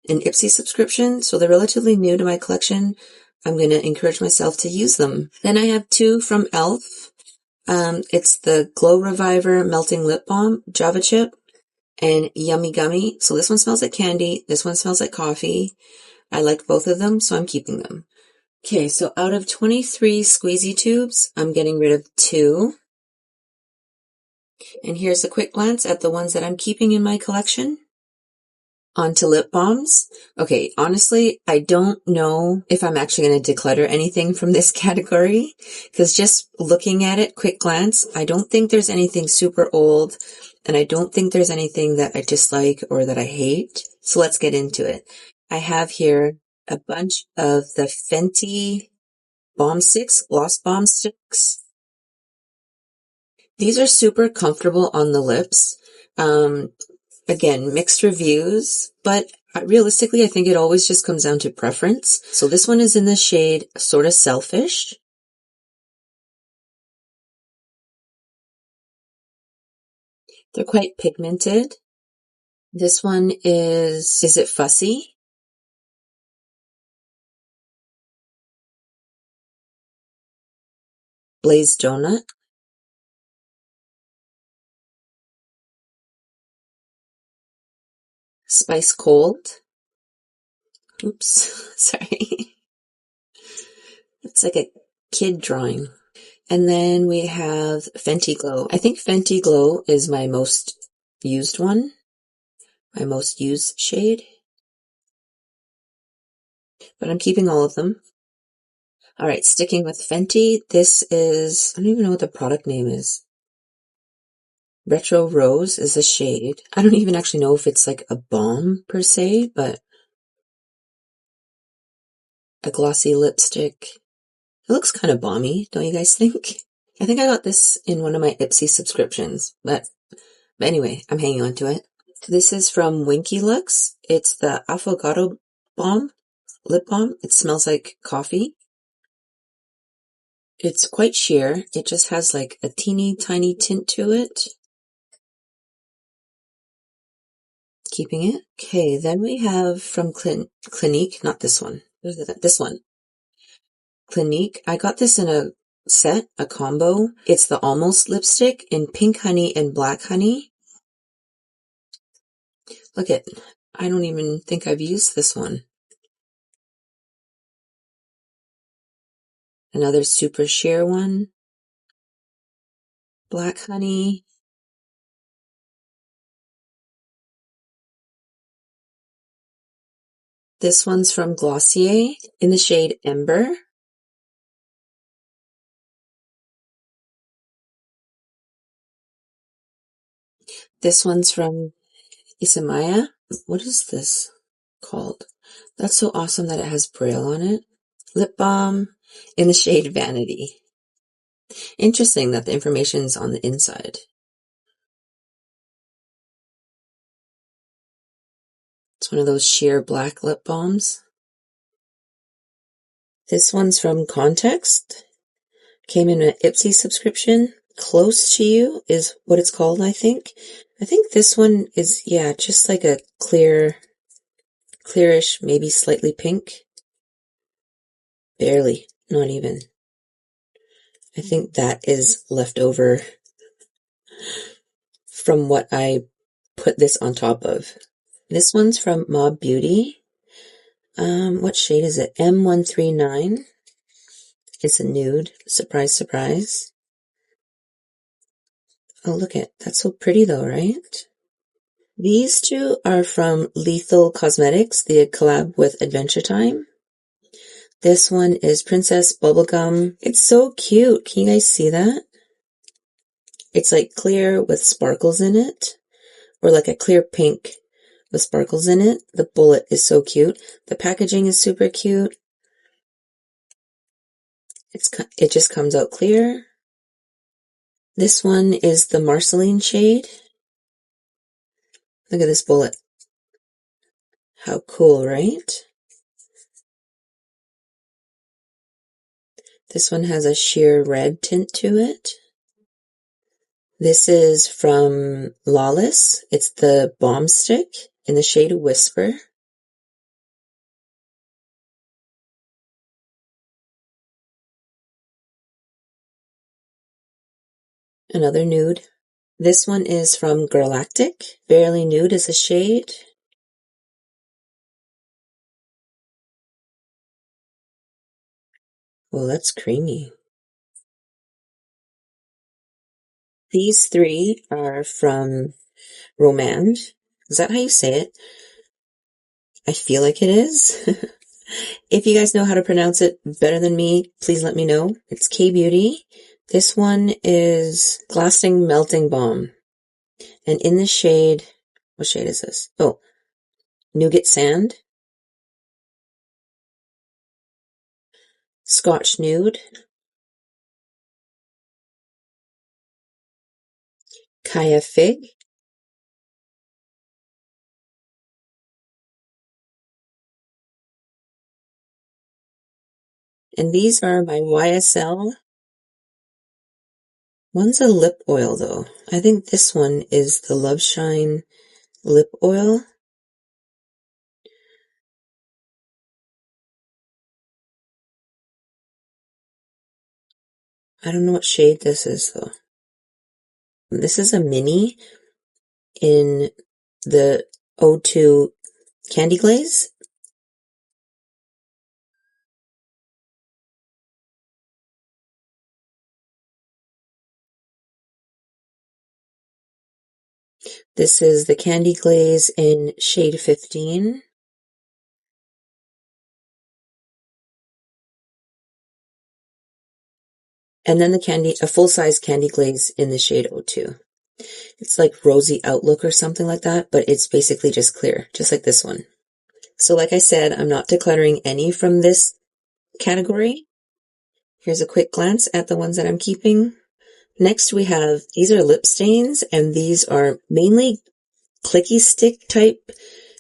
an Ipsy subscription, so they're relatively new to my collection. I'm going to encourage myself to use them. Then I have two from e.l.f. It's the Glow Reviver Melting Lip Balm, Java Chip, and Yummy Gummy. So this one smells like candy. This one smells like coffee. I like both of them, so I'm keeping them. Okay, so out of 23 Squeezie Tubes, I'm getting rid of 2. And here's a quick glance at the ones that I'm keeping in my collection. On to lip balms. Okay, honestly, I don't know if I'm actually going to declutter anything from this category, because just looking at it, quick glance, I don't think there's anything super old, and I don't think there's anything that I dislike or that I hate. So let's get into it. I have here a bunch of the Fenty Balm Sticks, Gloss Balm Sticks. These are super comfortable on the lips. Again, mixed reviews, but realistically, I think it always just comes down to preference. So this one is in the shade Sort of Selfish. They're quite pigmented. This one is it Fussy? Glazed Donut. Spice Cold. Oops, sorry. It's like a kid drawing. And then we have Fenty Glow. I think Fenty Glow is my most used one, my most used shade, but I'm keeping all of them. All right, sticking with Fenty, this is, I don't even know what the product name is. Retro Rose is a shade. I don't even actually know if it's like a balm per se, but a glossy lipstick. It looks kind of balmy, don't you guys think? I think I got this in one of my Ipsy subscriptions, but anyway, I'm hanging on to it. This is from Winky Lux. It's the Affogato Balm, lip balm. It smells like coffee. It's quite sheer. It just has like a teeny tiny tint to it. Keeping it. Okay, then we have from Clinique, not this one. This one. Clinique. I got this in a set, a combo. It's the Almost lipstick in pink honey and black honey. Look at, I don't even think I've used this one. Another super sheer one. Black honey. This one's from Glossier in the shade Ember. This one's from Isamaya. What is this called? That's so awesome that it has Braille on it. Lip balm in the shade Vanity. Interesting that the information's on the inside. It's one of those sheer black lip balms. This one's from Context. Came in an Ipsy subscription. Close to You is what it's called, I think. I think this one is, yeah, just like a clearish, maybe slightly pink. Barely, not even. I think that is left over from what I put this on top of. This one's from Mob Beauty. What shade is it? M139. It's a nude. Surprise, surprise. Oh, look at, that's so pretty though, right? These two are from Lethal Cosmetics, the collab with Adventure Time. This one is Princess Bubblegum. It's so cute. Can you guys see that? It's like clear with sparkles in it, or like a clear pink with sparkles in it. The bullet is so cute. The packaging is super cute. It just comes out clear. This one is the Marceline shade. Look at this bullet. How cool, right? This one has a sheer red tint to it. This is from Lawless. It's the Balm Stick in the shade Whisper. Another nude. This one is from Galactic. Barely Nude is a shade. Well, that's creamy. These three are from Romand. Is that how you say it? I feel like it is. If you guys know how to pronounce it better than me, please let me know. It's K-Beauty. This one is Lasting Melting Balm. And in the shade, what shade is this? Oh, Nougat Sand, Scotch Nude, Kaya Fig, and these are my YSL. One's a lip oil though. I think this one is the Love Shine lip oil. I don't know what shade this is though. This is a mini in the O2 Candy Glaze. This is the Candy Glaze in shade 15. And then a full-size Candy Glaze in the shade O2. It's like Rosy Outlook or something like that, but it's basically just clear, just like this one. So like I said, I'm not decluttering any from this category. Here's a quick glance at the ones that I'm keeping. Next we have, these are lip stains, and these are mainly clicky stick type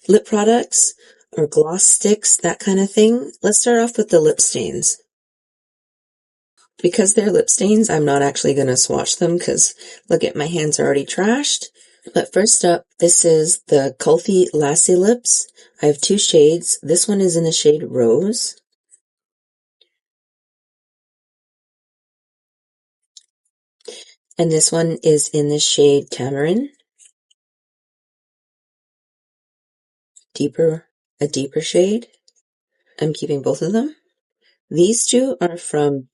lip products or gloss sticks, that kind of thing. Let's start off with the lip stains. Because they're lip stains, I'm not actually going to swatch them because look at my hands are already trashed. But first up, this is the Kulfi Lassie Lips. I have two shades. This one is in the shade Rose. And this one is in the shade Tamarind. A deeper shade. I'm keeping both of them. These two are from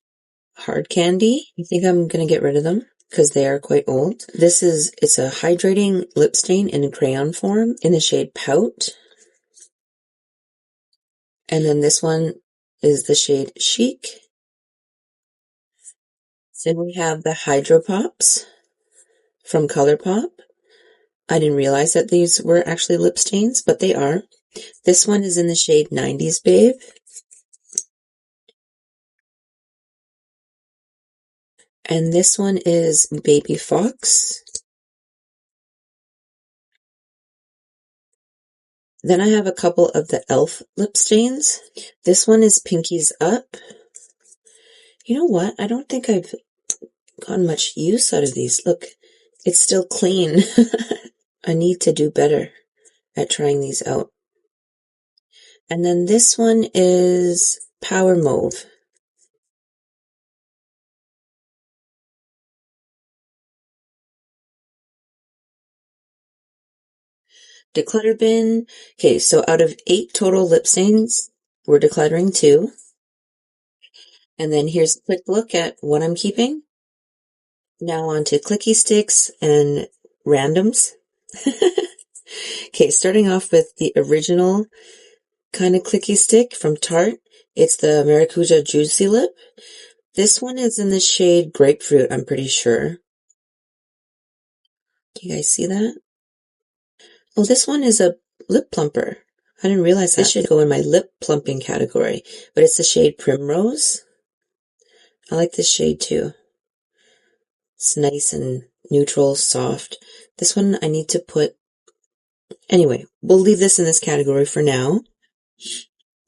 Hard Candy. I think I'm going to get rid of them because they are quite old. It's a hydrating lip stain in crayon form in the shade Pout. And then this one is the shade Chic. Then we have the Hydro Pops from ColourPop. I didn't realize that these were actually lip stains, but they are. This one is in the shade 90s Babe. And this one is Baby Fox. Then I have a couple of the e.l.f. lip stains. This one is Pinkies Up. You know what? I don't think I've gotten much use out of these. Look, it's still clean. I need to do better at trying these out. And then this one is Power Mauve. Declutter bin. Okay, so out of 8 total lip stains, we're decluttering 2. And then here's a quick look at what I'm keeping. Now on to clicky sticks and randoms. Okay, starting off with the original kind of clicky stick from Tarte. It's the Maracuja Juicy Lip. This one is in the shade Grapefruit, I'm pretty sure. You guys see that? Oh, this one is a lip plumper. I didn't realize that. This should go in my lip plumping category, but it's the shade Primrose. I like this shade too. It's nice and neutral, soft. This one I need to put... Anyway, we'll leave this in this category for now.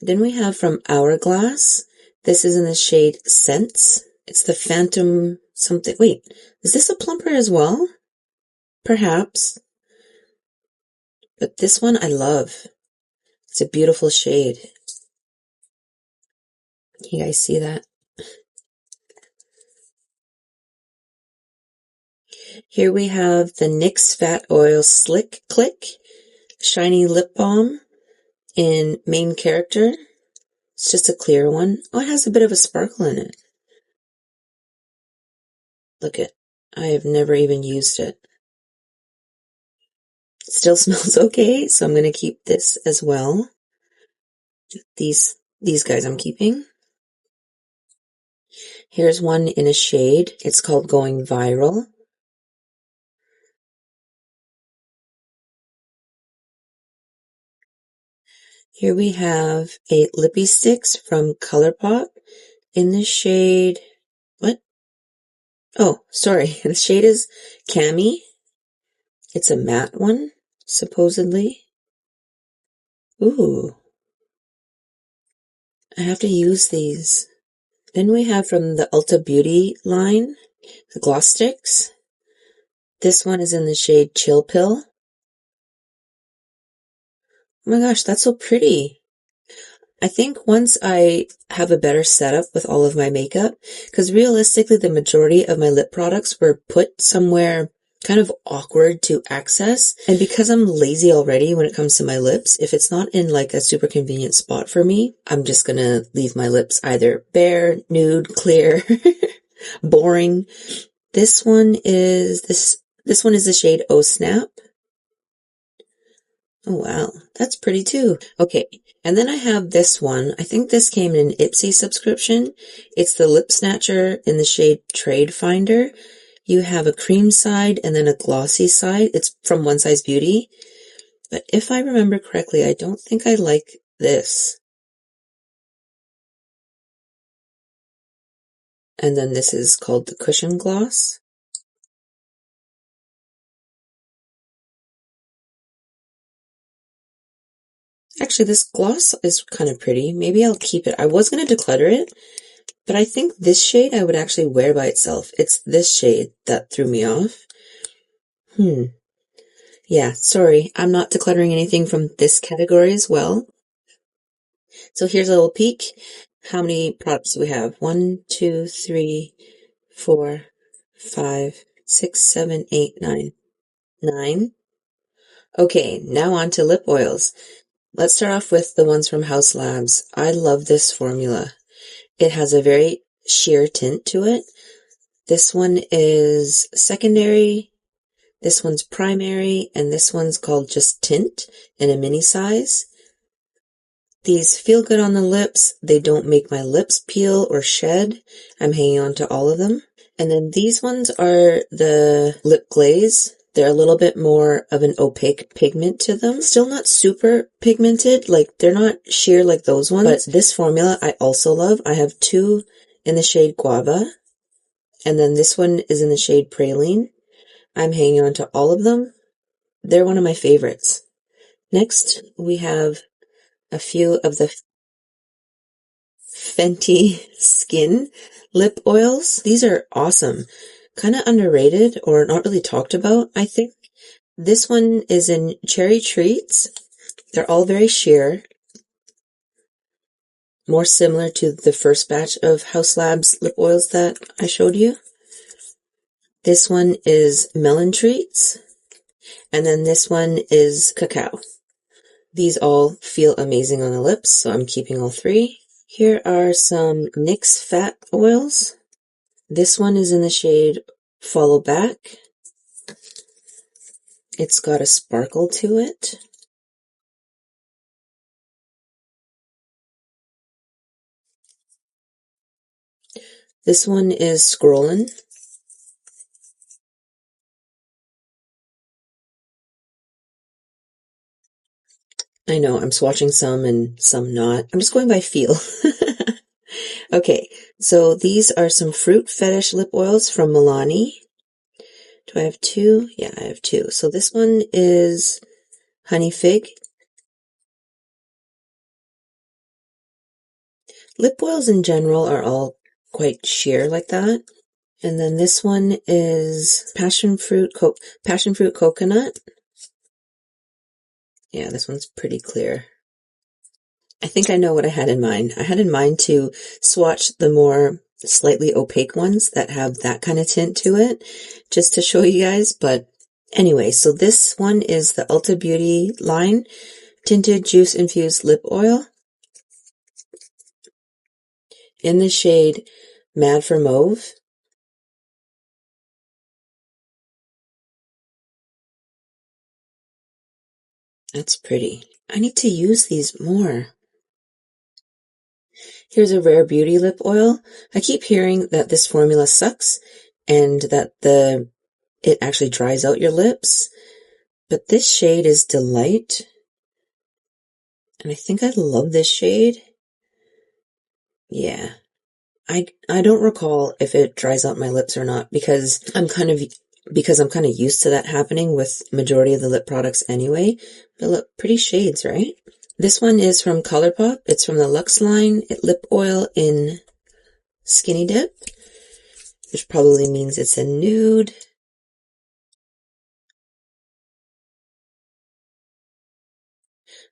Then we have from Hourglass. This is in the shade Scents. It's the Phantom something. Wait, is this a plumper as well? Perhaps. But this one I love. It's a beautiful shade. You guys see that? Here we have the NYX Fat Oil Slick Click Shiny Lip Balm in Main Character. It's just a clear one. Oh, it has a bit of a sparkle in it. Look it. I have never even used it. It still smells okay, so I'm going to keep this as well. These guys I'm keeping. Here's one in a shade. It's called Going Viral. Here we have a Lippy Sticks from ColourPop in the shade, what? Oh, sorry, the shade is Cami. It's a matte one, supposedly. Ooh, I have to use these. Then we have from the Ulta Beauty line, the gloss sticks. This one is in the shade Chill Pill. Oh my gosh, that's so pretty. I think once I have a better setup with all of my makeup, because realistically the majority of my lip products were put somewhere kind of awkward to access. And because I'm lazy already when it comes to my lips, if it's not in like a super convenient spot for me, I'm just gonna leave my lips either bare, nude, clear, boring. This one is the shade Oh Snap. Oh wow, that's pretty too. Okay, and then I have this one. I think this came in an Ipsy subscription. It's the Lip Snatcher in the shade Trade Finder. You have a cream side and then a glossy side. It's from One Size Beauty. But if I remember correctly, I don't think I like this. And then this is called the Cushion Gloss. Actually, this gloss is kind of pretty. Maybe I'll keep it. I was going to declutter it, but I think this shade I would actually wear by itself. It's this shade that threw me off. Yeah, sorry, I'm not decluttering anything from this category as well. So here's a little peek. How many products do we have? 1, 2, 3, 4, 5, 6, 7, 8, 9. 9. Okay, now on to lip oils. Let's start off with the ones from House Labs. I love this formula. It has a very sheer tint to it. This one is secondary, this one's primary, and this one's called just Tint in a mini size. These feel good on the lips. They don't make my lips peel or shed. I'm hanging on to all of them. And then these ones are the lip glaze. They're a little bit more of an opaque pigment to them. Still not super pigmented, like they're not sheer like those ones. But this formula I also love. I have 2 in the shade Guava. And then this one is in the shade Praline. I'm hanging on to all of them. They're one of my favorites. Next, we have a few of the Fenty Skin lip oils. These are awesome. Kind of underrated or not really talked about, I think. This one is in Cherry Treats. They're all very sheer. More similar to the first batch of House Labs lip oils that I showed you. This one is Melon Treats. And then this one is Cacao. These all feel amazing on the lips, so I'm keeping all 3. Here are some NYX fat oils. This one is in the shade Follow Back. It's got a sparkle to it. This one is Scrollin'. I know, I'm swatching some and some not. I'm just going by feel. Okay, so these are some Fruit Fetish lip oils from Milani. Do I have 2? Yeah, I have 2. So this one is Honey Fig. Lip oils in general are all quite sheer like that. And then this one is Passion Fruit Coconut. Yeah, this one's pretty clear. I think I know what I had in mind. I had in mind to swatch the more slightly opaque ones that have that kind of tint to it, just to show you guys. But anyway, so this one is the Ulta Beauty line Tinted Juice Infused Lip Oil in the shade Mad for Mauve. That's pretty. I need to use these more. Here's a Rare Beauty lip oil. I keep hearing that this formula sucks and that it actually dries out your lips, but this shade is Delight, and I think I love this shade. Yeah. I don't recall if it dries out my lips or not because I'm kind of used to that happening with majority of the lip products anyway. But look, pretty shades, right? This one is from ColourPop. It's from the Luxe line. Lip oil in Skinny Dip, which probably means it's a nude.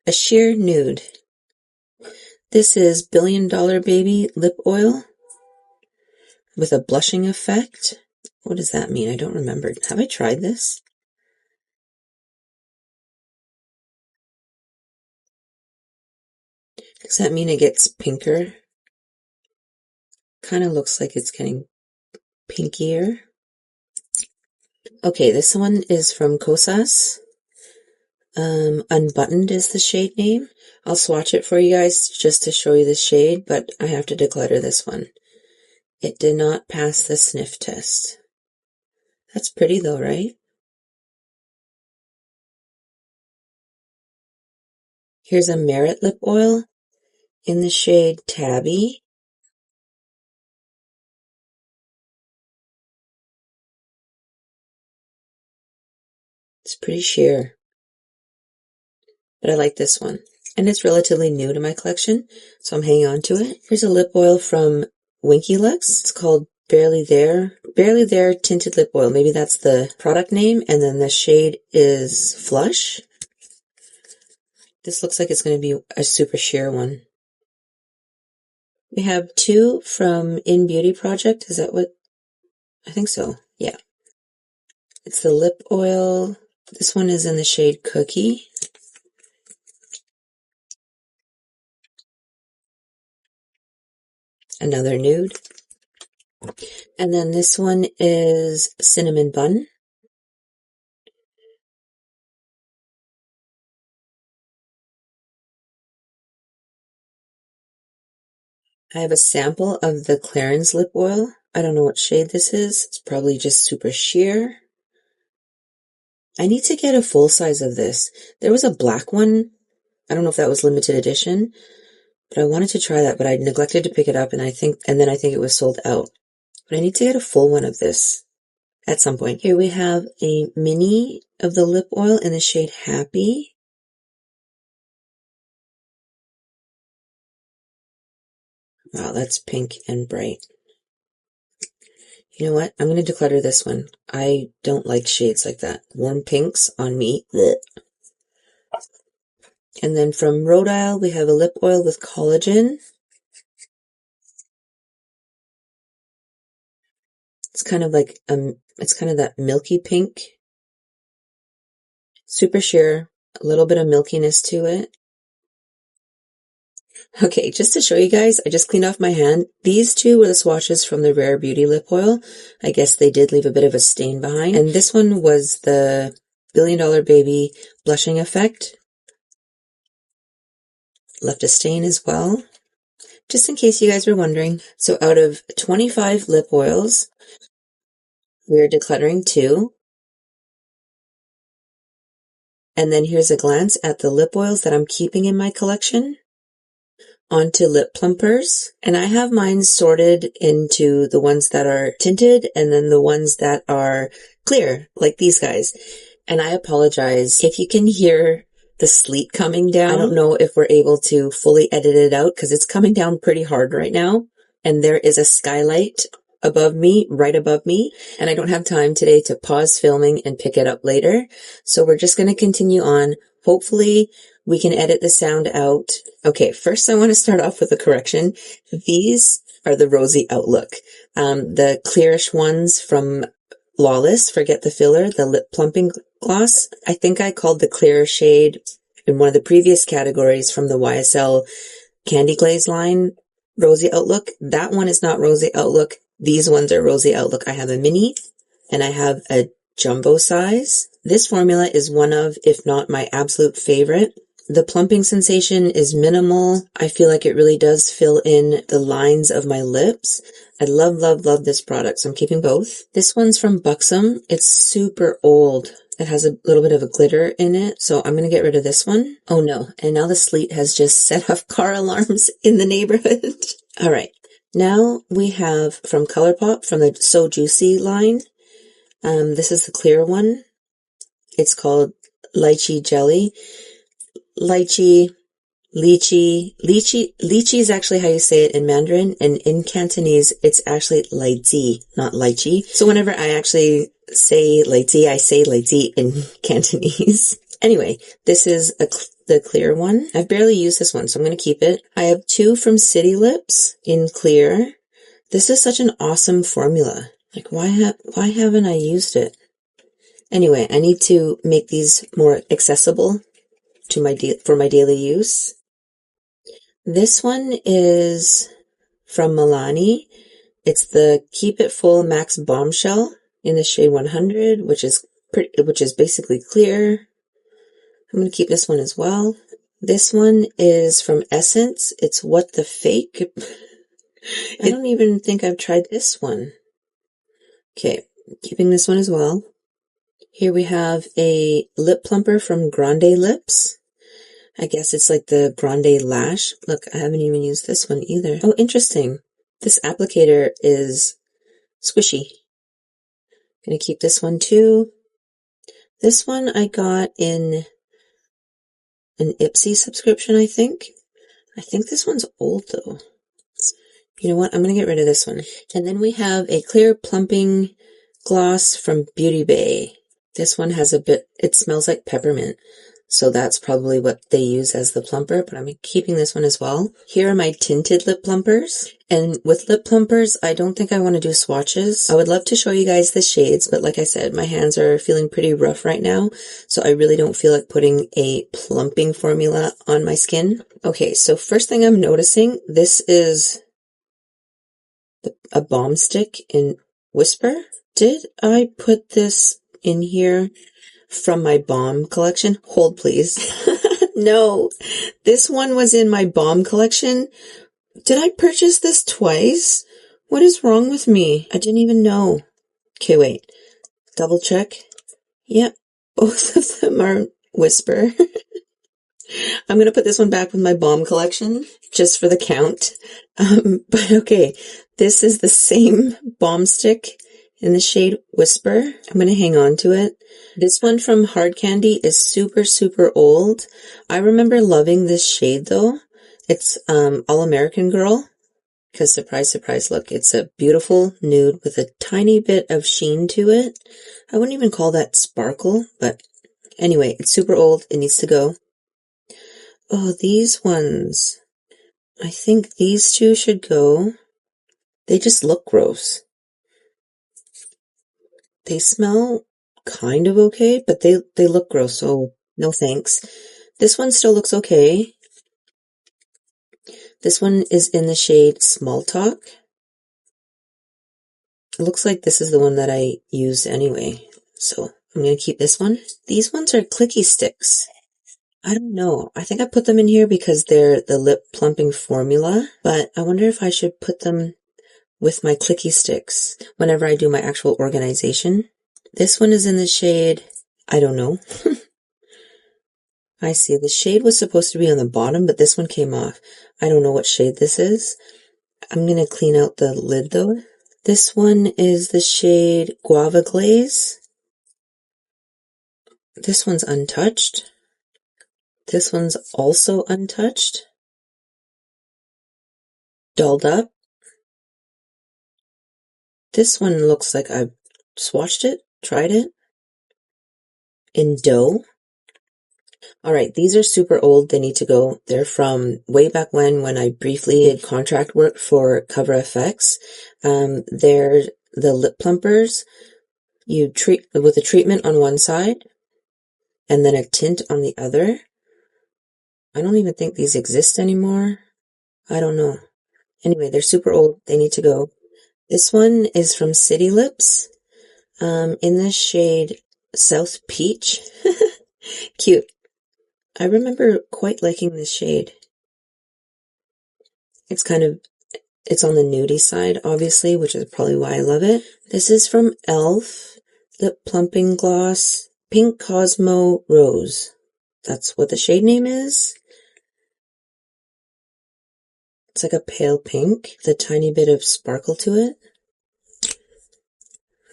A sheer nude. This is Billion Dollar Baby lip oil with a blushing effect. What does that mean? I don't remember. Have I tried this? Does that mean it gets pinker? Kind of looks like it's getting pinkier. Okay, this one is from Kosas. Unbuttoned is the shade name. I'll swatch it for you guys just to show you the shade, but I have to declutter this one. It did not pass the sniff test. That's pretty though, right? Here's a Merit lip oil in the shade Tabby. It's pretty sheer, but I like this one. And it's relatively new to my collection, so I'm hanging on to it. Here's a lip oil from Winky Lux. It's called Barely There. Barely There Tinted Lip Oil. Maybe that's the product name, and then the shade is Flush. This looks like it's going to be a super sheer one. We have two from In Beauty Project. Is that what? I think so. Yeah. It's the lip oil. This one is in the shade Cookie. Another nude. And then this one is Cinnamon Bun. I have a sample of the Crayons lip oil. I don't know what shade this is. It's probably just super sheer. I need to get a full size of this. There was a black one. I don't know if that was limited edition, but I wanted to try that, but I neglected to pick it up, and then I think it was sold out. But I need to get a full one of this at some point. Here we have a mini of the lip oil in the shade Happy. Wow, that's pink and bright. You know what? I'm going to declutter this one. I don't like shades like that. Warm pinks on me. Blech. And then from Rhode Isle, we have a lip oil with collagen. It's kind of like, it's kind of that milky pink. Super sheer, a little bit of milkiness to it. Okay, just to show you guys, I just cleaned off my hand. These two were the swatches from the Rare Beauty lip oil. I guess they did leave a bit of a stain behind. And this one was the Billion Dollar Baby blushing effect. Left a stain as well, just in case you guys were wondering. So out of 25 lip oils, we're decluttering 2. And then here's a glance at the lip oils that I'm keeping in my collection. Onto lip plumpers, and I have mine sorted into the ones that are tinted and then the ones that are clear, like these guys. And I apologize if you can hear the sleet coming down. I don't know if we're able to fully edit it out because it's coming down pretty hard right now. And there is a skylight above me, right above me, and I don't have time today to pause filming and pick it up later. So we're just going to continue on. Hopefully we can edit the sound out. Okay, first I want to start off with a correction. These are the Rosy Outlook. The clearish ones from Lawless, Forget the Filler, the lip plumping gloss. I think I called the clearer shade in one of the previous categories from the YSL Candy Glaze line Rosy Outlook. That one is not Rosy Outlook. These ones are Rosy Outlook. I have a mini and I have a jumbo size. This formula is one of, if not my absolute favorite. The plumping sensation is minimal. I feel like it really does fill in the lines of my lips. I love, love, love this product, so I'm keeping both. This one's from Buxom. It's super old. It has a little bit of a glitter in it, so I'm going to get rid of this one. Oh no, and now the sleet has just set off car alarms in the neighborhood. All right, now we have from ColourPop, from the So Juicy line. This is the clear one. It's called Lychee Jelly. Lychee, lychee is actually how you say it in Mandarin, and in Cantonese, it's actually lychee, not lychee. So whenever I actually say lychee, I say lychee in Cantonese. Anyway, this is the clear one. I've barely used this one, so I'm going to keep it. I have two from City Lips in clear. This is such an awesome formula. Like, why haven't I used it? Anyway, I need to make these more accessible to for my daily use. This one is from Milani. It's the Keep It Full Max Bombshell in the shade 100, which is basically clear. I'm going to keep this one as well. This one is from Essence. It's What the Fake. I don't even think I've tried this one. Okay, keeping this one as well. Here we have a lip plumper from Grande Lips. I guess it's like the Grande Lash. Look, I haven't even used this one either. Oh, interesting. This applicator is squishy. Gonna keep this one too. This one I got in an Ipsy subscription, I think. I think this one's old though. You know what? I'm gonna get rid of this one. And then we have a clear plumping gloss from Beauty Bay. This one has it smells like peppermint. So that's probably what they use as the plumper, but I'm keeping this one as well. Here are my tinted lip plumpers. And with lip plumpers, I don't think I want to do swatches. I would love to show you guys the shades, but like I said, my hands are feeling pretty rough right now. So I really don't feel like putting a plumping formula on my skin. Okay, so first thing I'm noticing, this is a balm stick in Whisper. Did I put this in here from my Balm collection? Hold please. No, this one was in my Balm collection. Did I purchase this twice? What is wrong with me? I didn't even know. Okay, wait. Double check. Yep, both of them are Whisper. I'm going to put this one back with my Balm collection just for the count. But okay, this is the same balm stick in the shade Whisper. I'm going to hang on to it. This one from Hard Candy is super, super old. I remember loving this shade though. It's All American Girl. Because surprise, surprise, look, it's a beautiful nude with a tiny bit of sheen to it. I wouldn't even call that sparkle, but anyway, it's super old. It needs to go. Oh, these ones. I think these two should go. They just look gross. They smell kind of okay, but they look gross, so no thanks. This one still looks okay. This one is in the shade Small Talk. It looks like this is the one that I used anyway, so I'm going to keep this one. These ones are Clicky sticks. I don't know. I think I put them in here because they're the lip plumping formula, but I wonder if I should put them with my Clicky sticks whenever I do my actual organization. This one is in the shade, I don't know. I see. The shade was supposed to be on the bottom, but this one came off. I don't know what shade this is. I'm going to clean out the lid though. This one is the shade Guava Glaze. This one's untouched. This one's also untouched. Dolled Up. This one looks like I've swatched it, tried it. In Dough. Alright, these are super old. They need to go. They're from way back when I briefly did contract work for Cover FX. They're the lip plumpers. You treat with a treatment on one side and then a tint on the other. I don't even think these exist anymore. I don't know. Anyway, they're super old. They need to go. This one is from City Lips, in the shade South Peach. Cute. I remember quite liking this shade. It's on the nudie side, obviously, which is probably why I love it. This is from e.l.f. Lip Plumping Gloss, Pink Cosmo Rose. That's what the shade name is. It's like a pale pink with a tiny bit of sparkle to it.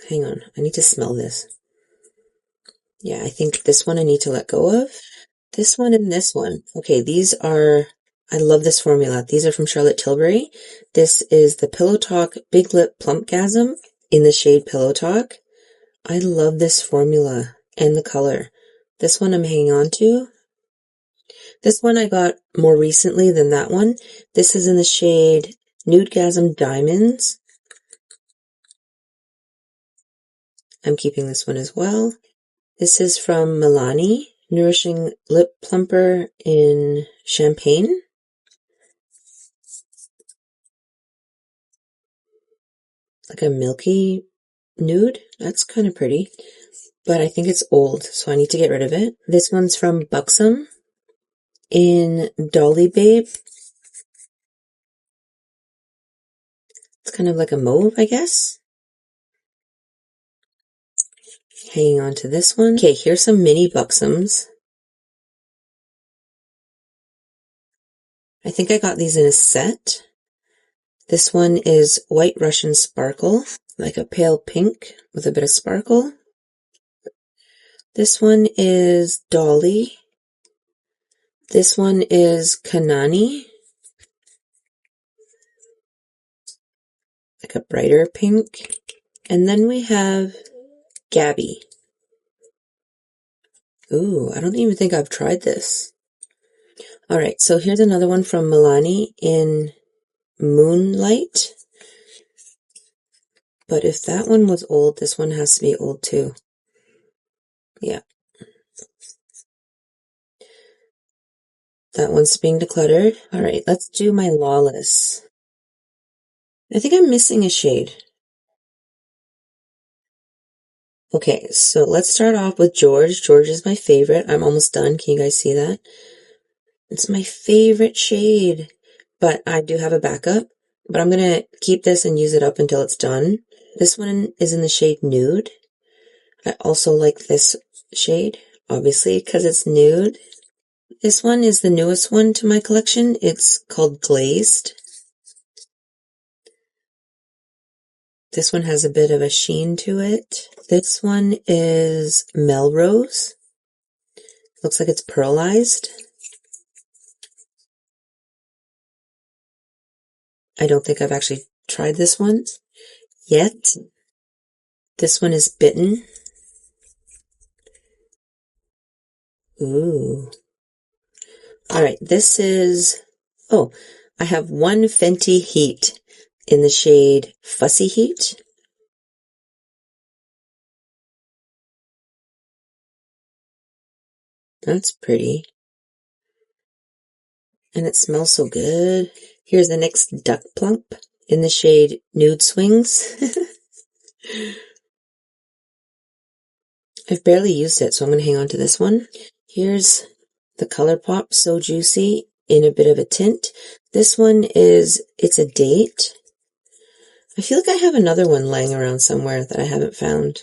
Hang on, I need to smell this. Yeah, I think this one I need to let go of. This one and this one. Okay, I love this formula. These are from Charlotte Tilbury. This is the Pillow Talk Big Lip Plumpgasm in the shade Pillow Talk. I love this formula and the color. This one I'm hanging on to. This one I got more recently than that one. This is in the shade Nudegasm Diamonds. I'm keeping this one as well. This is from Milani, Nourishing Lip Plumper in Champagne. Like a milky nude. That's kind of pretty. But I think it's old, so I need to get rid of it. This one's from Buxom in Dolly Babe. It's kind of like a mauve, I guess. Hanging on to this one. Okay, here's some mini Buxoms. I think I got these in a set. This one is White Russian Sparkle, like a pale pink with a bit of sparkle. This one is Dolly. This one is Kanani, like a brighter pink. And then we have Gabby. Ooh, I don't even think I've tried this. Alright, so here's another one from Milani in Moonlight. But if that one was old, this one has to be old too. Yeah. That one's being decluttered. Alright, let's do my Lawless. I think I'm missing a shade. Okay, so let's start off with George. George is my favorite. I'm almost done. Can you guys see that? It's my favorite shade. But I do have a backup. But I'm going to keep this and use it up until it's done. This one is in the shade Nude. I also like this shade, obviously, because it's nude. This one is the newest one to my collection. It's called Glazed. This one has a bit of a sheen to it. This one is Melrose. Looks like it's pearlized. I don't think I've actually tried this one yet. This one is Bitten. Ooh. Alright, this is... Oh, I have one Fenty Heat in the shade Fussy Heat. That's pretty. And it smells so good. Here's the next Duck Plump in the shade Nude Swings. I've barely used it, so I'm going to hang on to this one. Here's the ColourPop So Juicy in a bit of a tint. This one is It's a Date. I feel like I have another one lying around somewhere that I haven't found.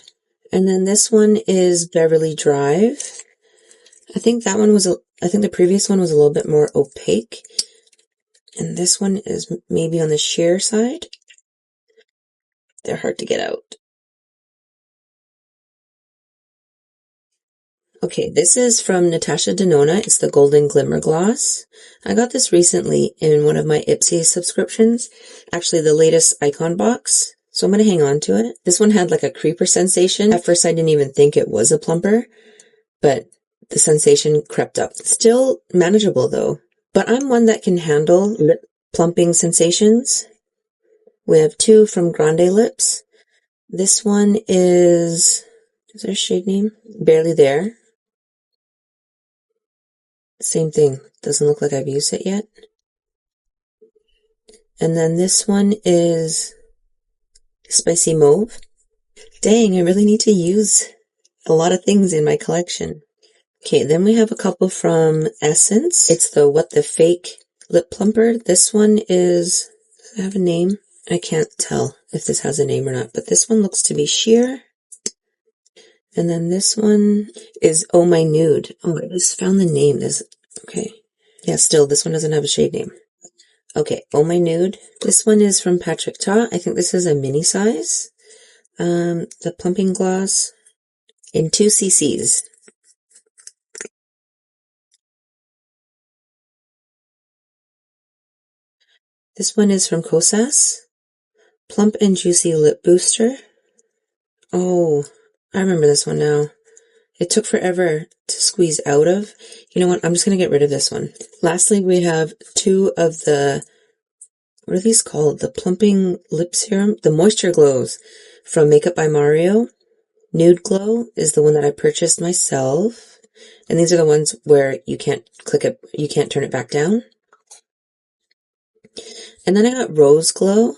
And then this one is Beverly Drive. I think the previous one was a little bit more opaque. And this one is maybe on the sheer side. They're hard to get out. Okay, this is from Natasha Denona. It's the Golden Glimmer Gloss. I got this recently in one of my Ipsy subscriptions. Actually, the latest icon box. So I'm going to hang on to it. This one had like a creeper sensation. At first, I didn't even think it was a plumper, but the sensation crept up. Still manageable though. But I'm one that can handle lip plumping sensations. We have two from Grande Lips. This one is there a shade name? Barely There. Same thing. Doesn't look like I've used it yet. And then this one is Spicy Mauve. Dang, I really need to use a lot of things in my collection. Okay, then we have a couple from Essence. It's the What the Fake Lip Plumper. This one is, does it have a name? I can't tell if this has a name or not, but this one looks to be sheer. And then this one is Oh My Nude. Oh, I just found the name. Okay. Yeah, still, this one doesn't have a shade name. Okay, Oh My Nude. This one is from Patrick Ta. I think this is a mini size. The plumping gloss in 2 cc's. This one is from Kosas. Plump and Juicy Lip Booster. Oh, I remember this one now. It took forever to squeeze out of. You know what? I'm just going to get rid of this one. Lastly, we have 2 of the, what are these called? The Plumping Lip Serum? The Moisture Glows from Makeup by Mario. Nude Glow is the one that I purchased myself. And these are the ones where you can't click it, you can't turn it back down. And then I got Rose Glow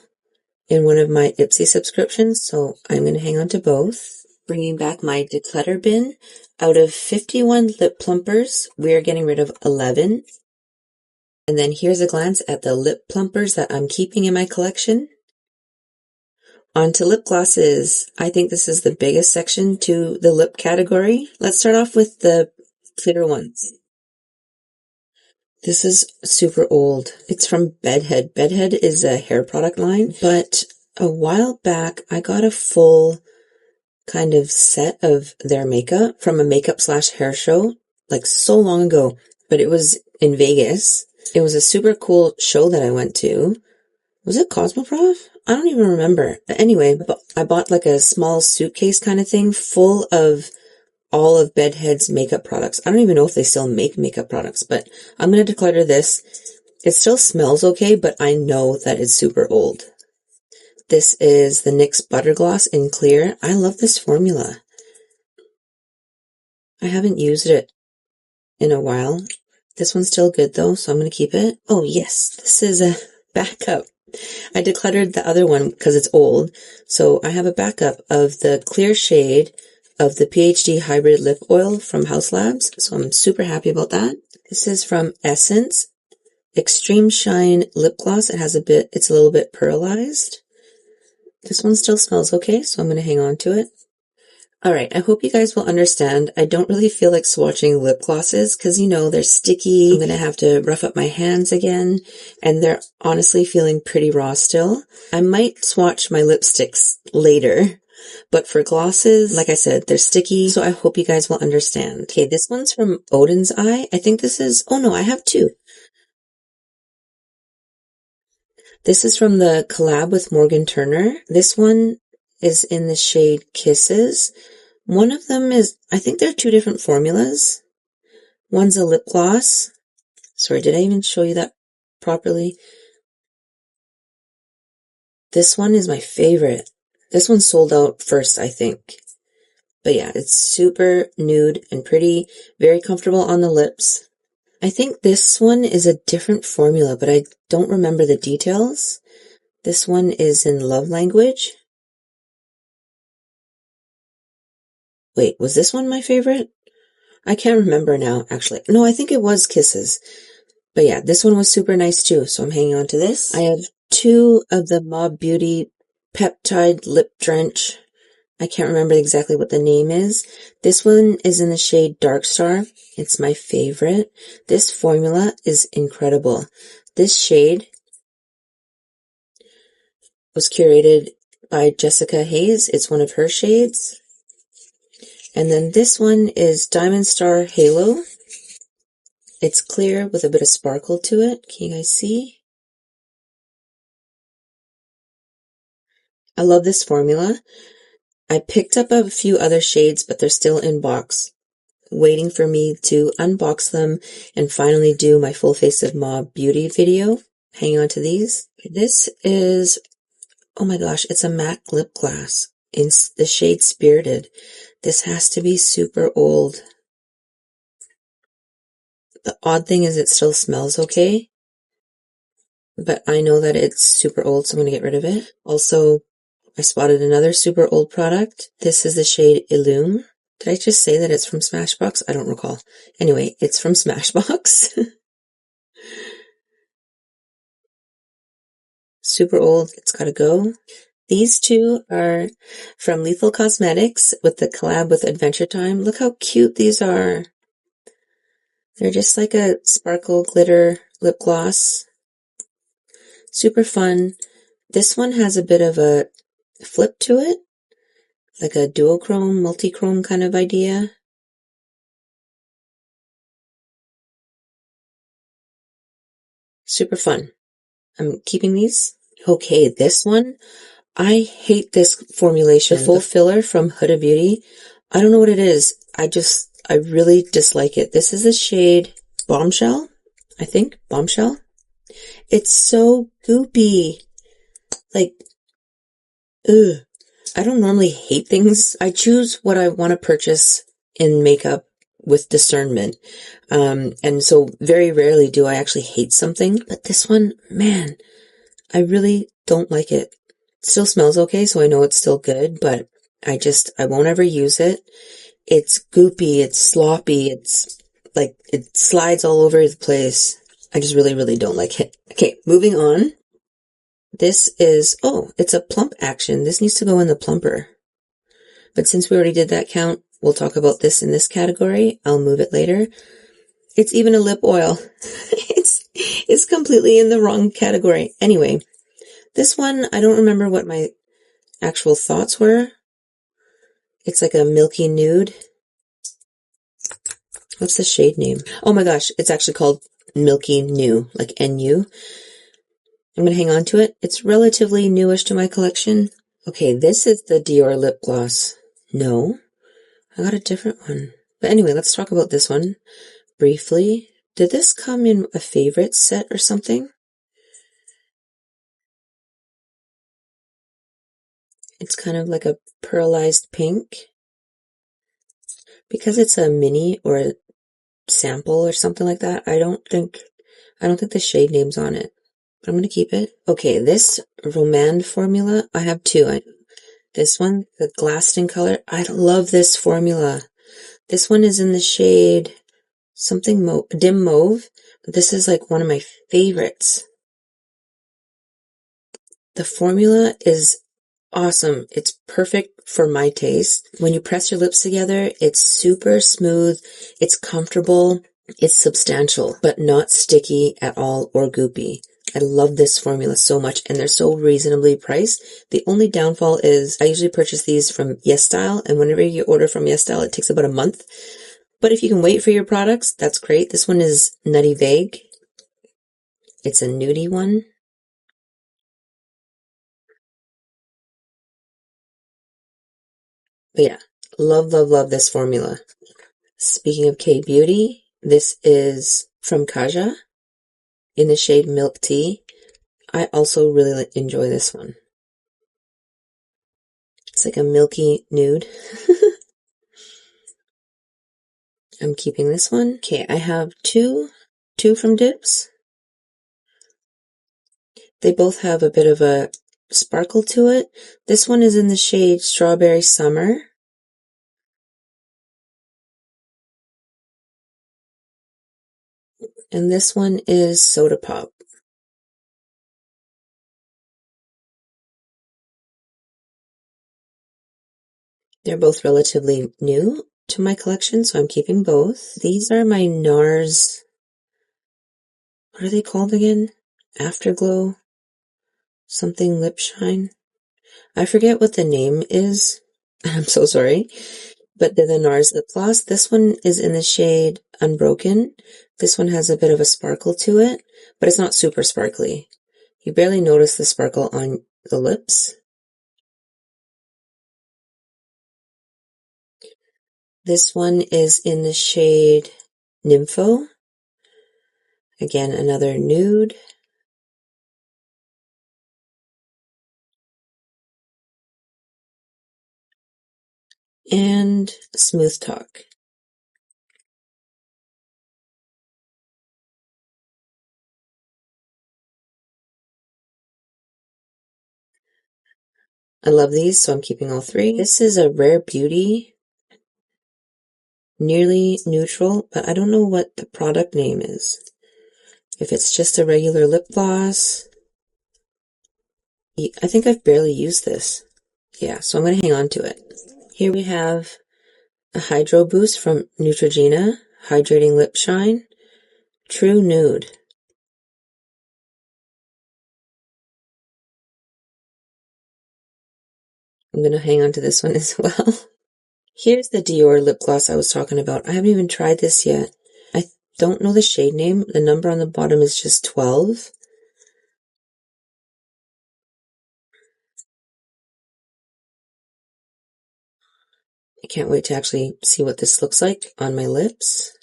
in one of my Ipsy subscriptions, so I'm going to hang on to both. Bringing back my declutter bin. Out of 51 lip plumpers, we are getting rid of 11. And then here's a glance at the lip plumpers that I'm keeping in my collection. On to lip glosses. I think this is the biggest section to the lip category. Let's start off with the clear ones. This is super old. It's from Bedhead. Bedhead is a hair product line, but a while back I got a full kind of set of their makeup from a makeup/hair show, like so long ago, but it was in Vegas. It was a super cool show that I went to. Was it Cosmoprof? I don't even remember. But anyway, I bought like a small suitcase kind of thing full of all of Bedhead's makeup products. I don't even know if they still make makeup products, but I'm going to declutter this. It still smells okay, but I know that it's super old. This is the NYX Butter Gloss in clear. I love this formula. I haven't used it in a while. This one's still good though, so I'm going to keep it. Oh yes, this is a backup. I decluttered the other one because it's old, so I have a backup of the clear shade of the PhD Hybrid Lip Oil from House Labs, so I'm super happy about that. This is from Essence Extreme Shine Lip Gloss. It's a little bit pearlized. This one still smells okay, so I'm going to hang on to it. Alright, I hope you guys will understand. I don't really feel like swatching lip glosses because, you know, they're sticky. I'm going to have to rough up my hands again, and they're honestly feeling pretty raw still. I might swatch my lipsticks later, but for glosses, like I said, they're sticky, so I hope you guys will understand. Okay, this one's from Odin's Eye. I think this is, oh no, I have 2. This is from the collab with Morgan Turner. This one is in the shade Kisses. One of them is, I think they're 2 different formulas. One's a lip gloss. Sorry, did I even show you that properly? This one is my favorite. This one sold out first, I think. But yeah, it's super nude and pretty, very comfortable on the lips. I think this one is a different formula, but I don't remember the details. This one is in Love Language. Wait, was this one my favorite? I can't remember now, actually. No, I think it was Kisses. But yeah, this one was super nice too, so I'm hanging on to this. I have 2 of the Mob Beauty Peptide Lip Drench. I can't remember exactly what the name is. This one is in the shade Dark Star. It's my favorite. This formula is incredible. This shade was curated by Jessica Hayes. It's one of her shades. And then this one is Diamond Star Halo. It's clear with a bit of sparkle to it. Can you guys see? I love this formula. I picked up a few other shades, but they're still in box, waiting for me to unbox them and finally do my full face of Mob Beauty video. Hang on to these. This is, oh my gosh, it's a matte lip gloss in the shade Spirited. This has to be super old. The odd thing is it still smells okay, but I know that it's super old, so I'm going to get rid of it. Also, I spotted another super old product. This is the shade Illume. Did I just say that it's from Smashbox? I don't recall. Anyway, it's from Smashbox. Super old. It's gotta go. These two are from Lethal Cosmetics with the collab with Adventure Time. Look how cute these are. They're just like a sparkle glitter lip gloss. Super fun. This one has a bit of a flip to it, like a duochrome, multi-chrome kind of idea. Super fun. I'm keeping these. Okay, this one, I hate this formulation. The full filler from Huda Beauty. I don't know what it is. I really dislike it. This is the shade Bombshell, I think. Bombshell. It's so goopy. Like, ugh. I don't normally hate things. I choose what I want to purchase in makeup with discernment. And so very rarely do I actually hate something. But this one, man, I really don't like it. It still smells okay, so I know it's still good, but I won't ever use it. It's goopy, it's sloppy, it's like, it slides all over the place. I just really, really don't like it. Okay, moving on. This is, it's a plump action. This needs to go in the plumper. But since we already did that count, we'll talk about this in this category. I'll move it later. It's even a lip oil. It's completely in the wrong category. Anyway, this one, I don't remember what my actual thoughts were. It's like a milky nude. What's the shade name? Oh my gosh, it's actually called Milky New, like NU. I'm going to hang on to it. It's relatively newish to my collection. Okay, this is the Dior lip gloss. No, I got a different one. But anyway, let's talk about this one briefly. Did this come in a favorite set or something? It's kind of like a pearlized pink. Because it's a mini or a sample or something like that, I don't think the shade name's on it. But I'm going to keep it. Okay, this Romand formula, I have two. This one, the Glaston color, I love this formula. This one is in the shade something dim mauve. This is like one of my favorites. The formula is awesome. It's perfect for my taste. When you press your lips together, it's super smooth, it's comfortable, it's substantial, but not sticky at all or goopy. I love this formula so much, and they're so reasonably priced. The only downfall is I usually purchase these from Yes Style, and whenever you order from Yes Style, it takes about a month. But if you can wait for your products, that's great. This one is Nutty Vague. It's a nudie one. But yeah, love, love, love this formula. Speaking of K-Beauty, this is from Kaja in the shade Milk Tea. I also really enjoy this one. It's like a milky nude. I'm keeping this one. Okay, I have two from Dips. They both have a bit of a sparkle to it. This one is in the shade Strawberry Summer. And this one is Soda Pop. They're both relatively new to my collection, so I'm keeping both. These are my NARS, what are they called again? Afterglow? Something Lip Shine? I forget what the name is. I'm so sorry. But they're the NARS lip gloss. This one is in the shade Unbroken. This one has a bit of a sparkle to it, but it's not super sparkly. You barely notice the sparkle on the lips. This one is in the shade Nympho. Again, another nude. And Smooth Talk. I love these, so I'm keeping all three. This is a Rare Beauty Nearly neutral, but I don't know what the product name is. If it's just a regular lip gloss. I think I've barely used this. Yeah, so I'm going to hang on to it. Here we have a Hydro Boost from Neutrogena, Hydrating Lip Shine, True Nude. I'm going to hang on to this one as well. Here's the Dior lip gloss I was talking about. I haven't even tried this yet. I don't know the shade name. The number on the bottom is just 12. I can't wait to actually see what this looks like on my lips.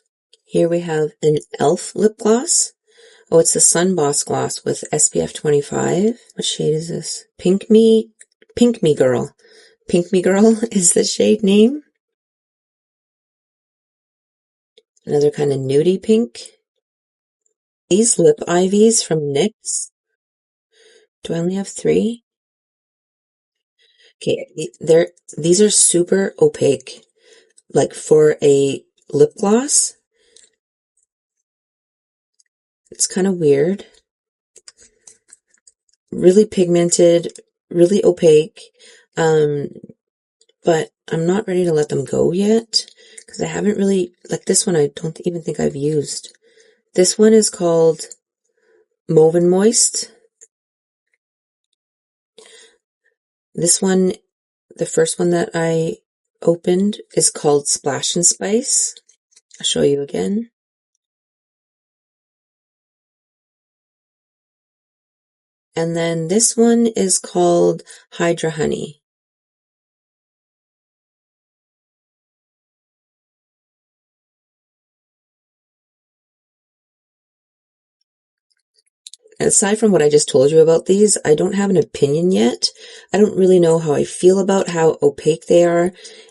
Here we have an e.l.f. lip gloss. Oh, it's the Sun Boss gloss with SPF 25. What shade is this? Pink Me Girl. Pink Me Girl is the shade name. Another kind of nudie pink. These lip IVs from NYX. Do I only have 3? Okay, these are super opaque. Like for a lip gloss, it's kind of weird. Really pigmented, really opaque. But I'm not ready to let them go yet because I haven't really, like this one I don't even think I've used. This one is called Mauve and Moist. This one, the first one that I opened is called Splash and Spice. I'll show you again. And then this one is called Hydra Honey. Aside from what I just told you about these, I don't have an opinion yet. I don't really know how I feel about how opaque they are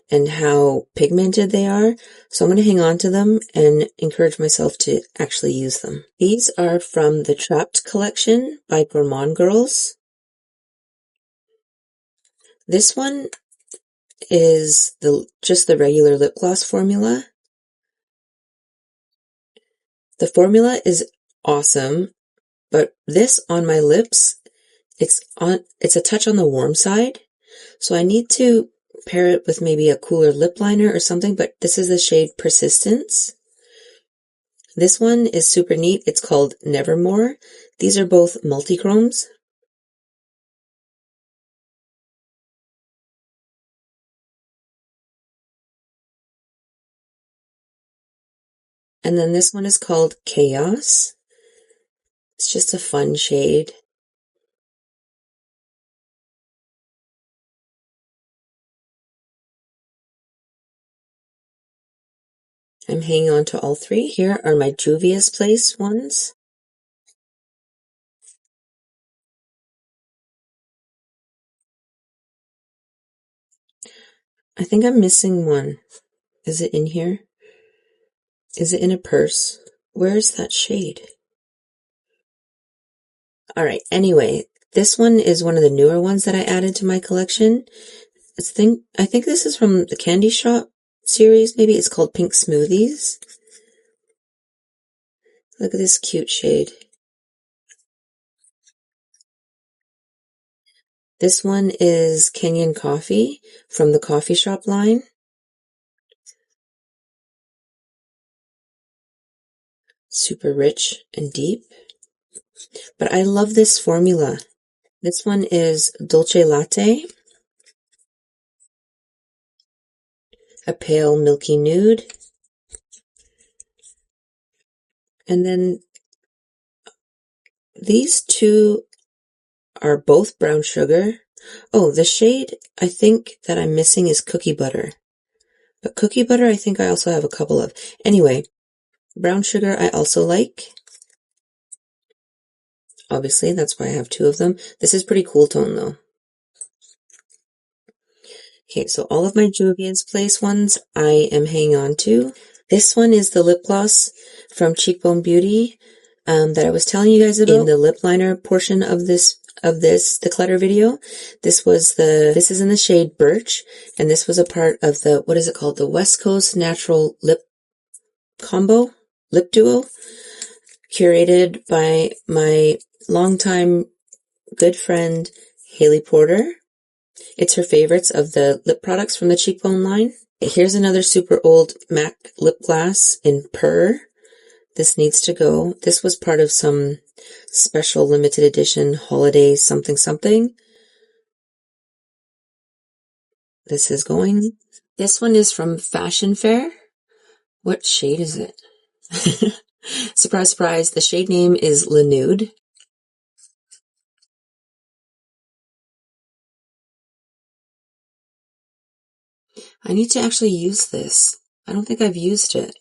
and how pigmented they are. So I'm going to hang on to them and encourage myself to actually use them. These are from the Trapped collection by Gourmand Girls. This one is just the regular lip gloss formula. The formula is awesome, but this on my lips, it's a touch on the warm side. So I need to pair it with maybe a cooler lip liner or something, but this is the shade Persistence. This one is super neat. It's called Nevermore. These are both multi-chromes. And then this one is called Chaos. It's just a fun shade. I'm hanging on to all 3. Here are my Juvia's Place ones. I think I'm missing one. Is it in here? Is it in a purse? Where is that shade? Alright, anyway, this one is one of the newer ones that I added to my collection. I think this is from the Candy Shop series, maybe. It's called Pink Smoothies. Look at this cute shade. This one is Kenyan Coffee from the Coffee Shop line. Super rich and deep. But I love this formula. This one is Dolce Latte. A pale milky nude. And then these two are both brown sugar. Oh, the shade I think that I'm missing is Cookie Butter. But Cookie Butter I think I also have a couple of. Anyway, brown sugar I also like. Obviously, that's why I have 2 of them. This is pretty cool tone though. Okay, so all of my Juvia's Place ones I am hanging on to. This one is the lip gloss from Cheekbone Beauty that I was telling you guys about in the lip liner portion of this of this declutter video. This is in the shade Birch, and this was a part of the, what is it called? The West Coast Natural Lip Duo, curated by my longtime good friend, Haley Porter. It's her favorites of the lip products from the Cheekbone line. Here's another super old MAC lip gloss in Purr. This needs to go. This was part of some special limited edition holiday something something. This is going. This one is from Fashion Fair. What shade is it? Surprise, surprise. The shade name is Lanude. I need to actually use this. I don't think I've used it,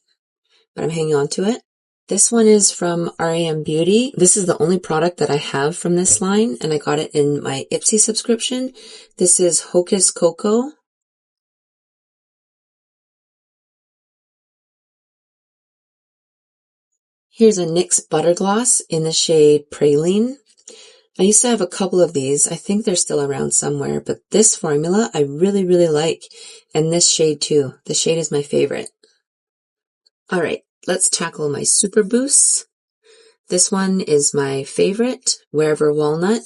but I'm hanging on to it. This one is from RAM Beauty. This is the only product that I have from this line, and I got it in my Ipsy subscription. This is Hocus Cocoa. Here's a NYX Butter Gloss in the shade Praline. I used to have a couple of these. I think they're still around somewhere, but this formula I really, really like. And this shade too. The shade is my favorite. All right, let's tackle my Super Boosts. This one is my favorite, Wherever Walnut.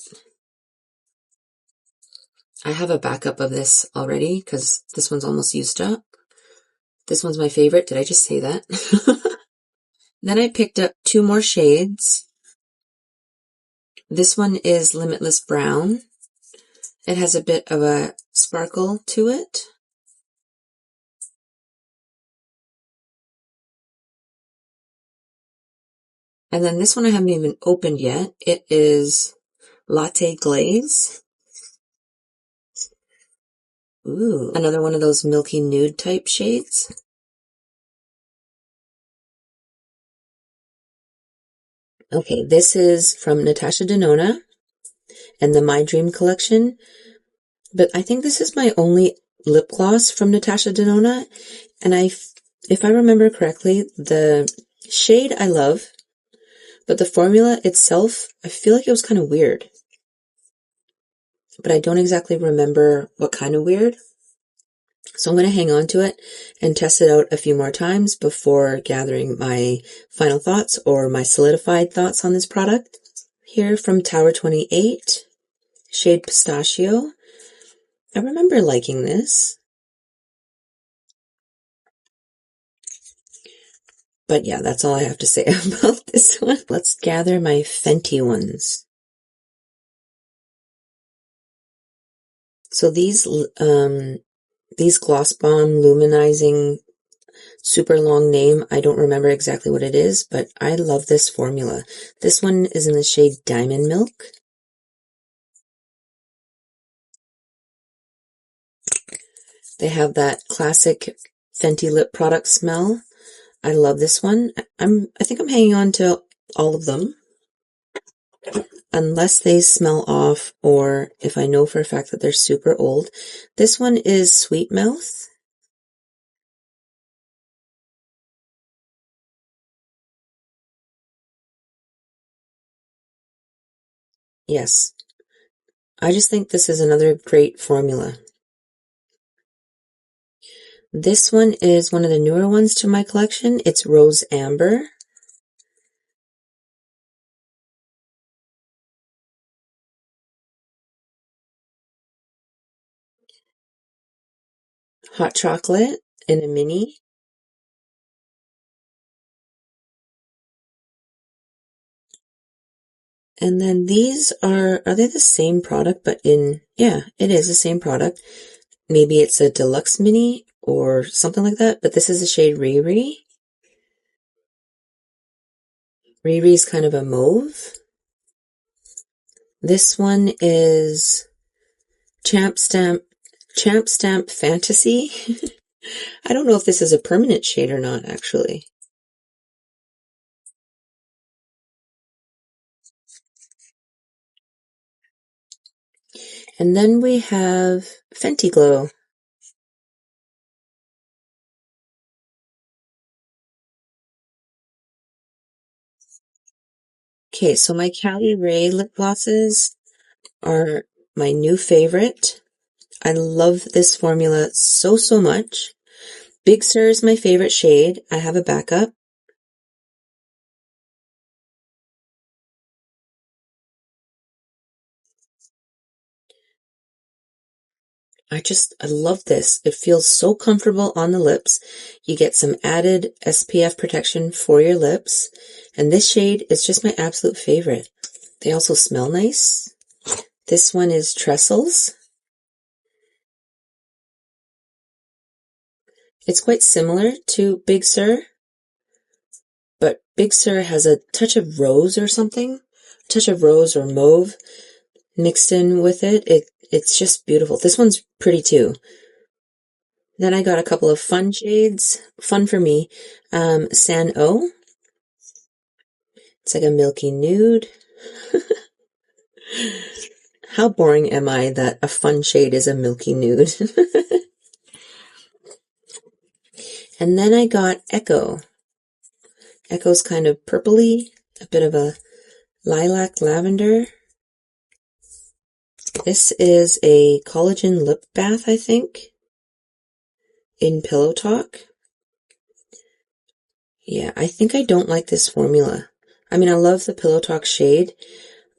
I have a backup of this already because this one's almost used up. This one's my favorite. Did I just say that? Then I picked up two more shades. This one is Limitless Brown. It has a bit of a sparkle to it. And then this one I haven't even opened yet. It is Latte Glaze. Ooh, another one of those milky nude type shades. Okay, this is from Natasha Denona and the My Dream collection. But I think this is my only lip gloss from Natasha Denona. And if I remember correctly, the shade I love, but the formula itself, I feel like it was kind of weird. But I don't exactly remember what kind of weird. So I'm going to hang on to it and test it out a few more times before gathering my final thoughts or my solidified thoughts on this product. Here from Tower 28, shade Pistachio. I remember liking this. But yeah, that's all I have to say about this one. Let's gather my Fenty ones. So these Gloss Bomb Luminizing, super long name, I don't remember exactly what it is, but I love this formula. This one is in the shade Diamond Milk. They have that classic Fenty lip product smell. I love this one. I think I'm hanging on to all of them. Unless they smell off, or if I know for a fact that they're super old. This one is Sweet Mouth. Yes. I just think this is another great formula. This one is one of the newer ones to my collection. It's Rose Amber. Hot Chocolate in a mini. And then these are they the same product, but yeah, it is the same product. Maybe it's a deluxe mini or something like that, but this is the shade Riri. Riri's kind of a mauve. This one is Champ Stamp Fantasy. I don't know if this is a permanent shade or not, actually. And then we have Fenty Glow. Okay, so my Cali Ray lip glosses, are my new favorite. I love this formula so, so much. Big Sur is my favorite shade. I have a backup. I love this. It feels so comfortable on the lips. You get some added SPF protection for your lips. And this shade is just my absolute favorite. They also smell nice. This one is Trestles. It's quite similar to Big Sur, but Big Sur has a touch of rose or something, a touch of rose or mauve mixed in with it. It's just beautiful. This one's pretty too. Then I got a couple of fun shades, fun for me. San O. It's like a milky nude. How boring am I that a fun shade is a milky nude? And then I got Echo. Echo's kind of purpley, a bit of a lilac lavender. This is a collagen lip bath, I think, in Pillow Talk. Yeah, I think I don't like this formula. I mean, I love the Pillow Talk shade,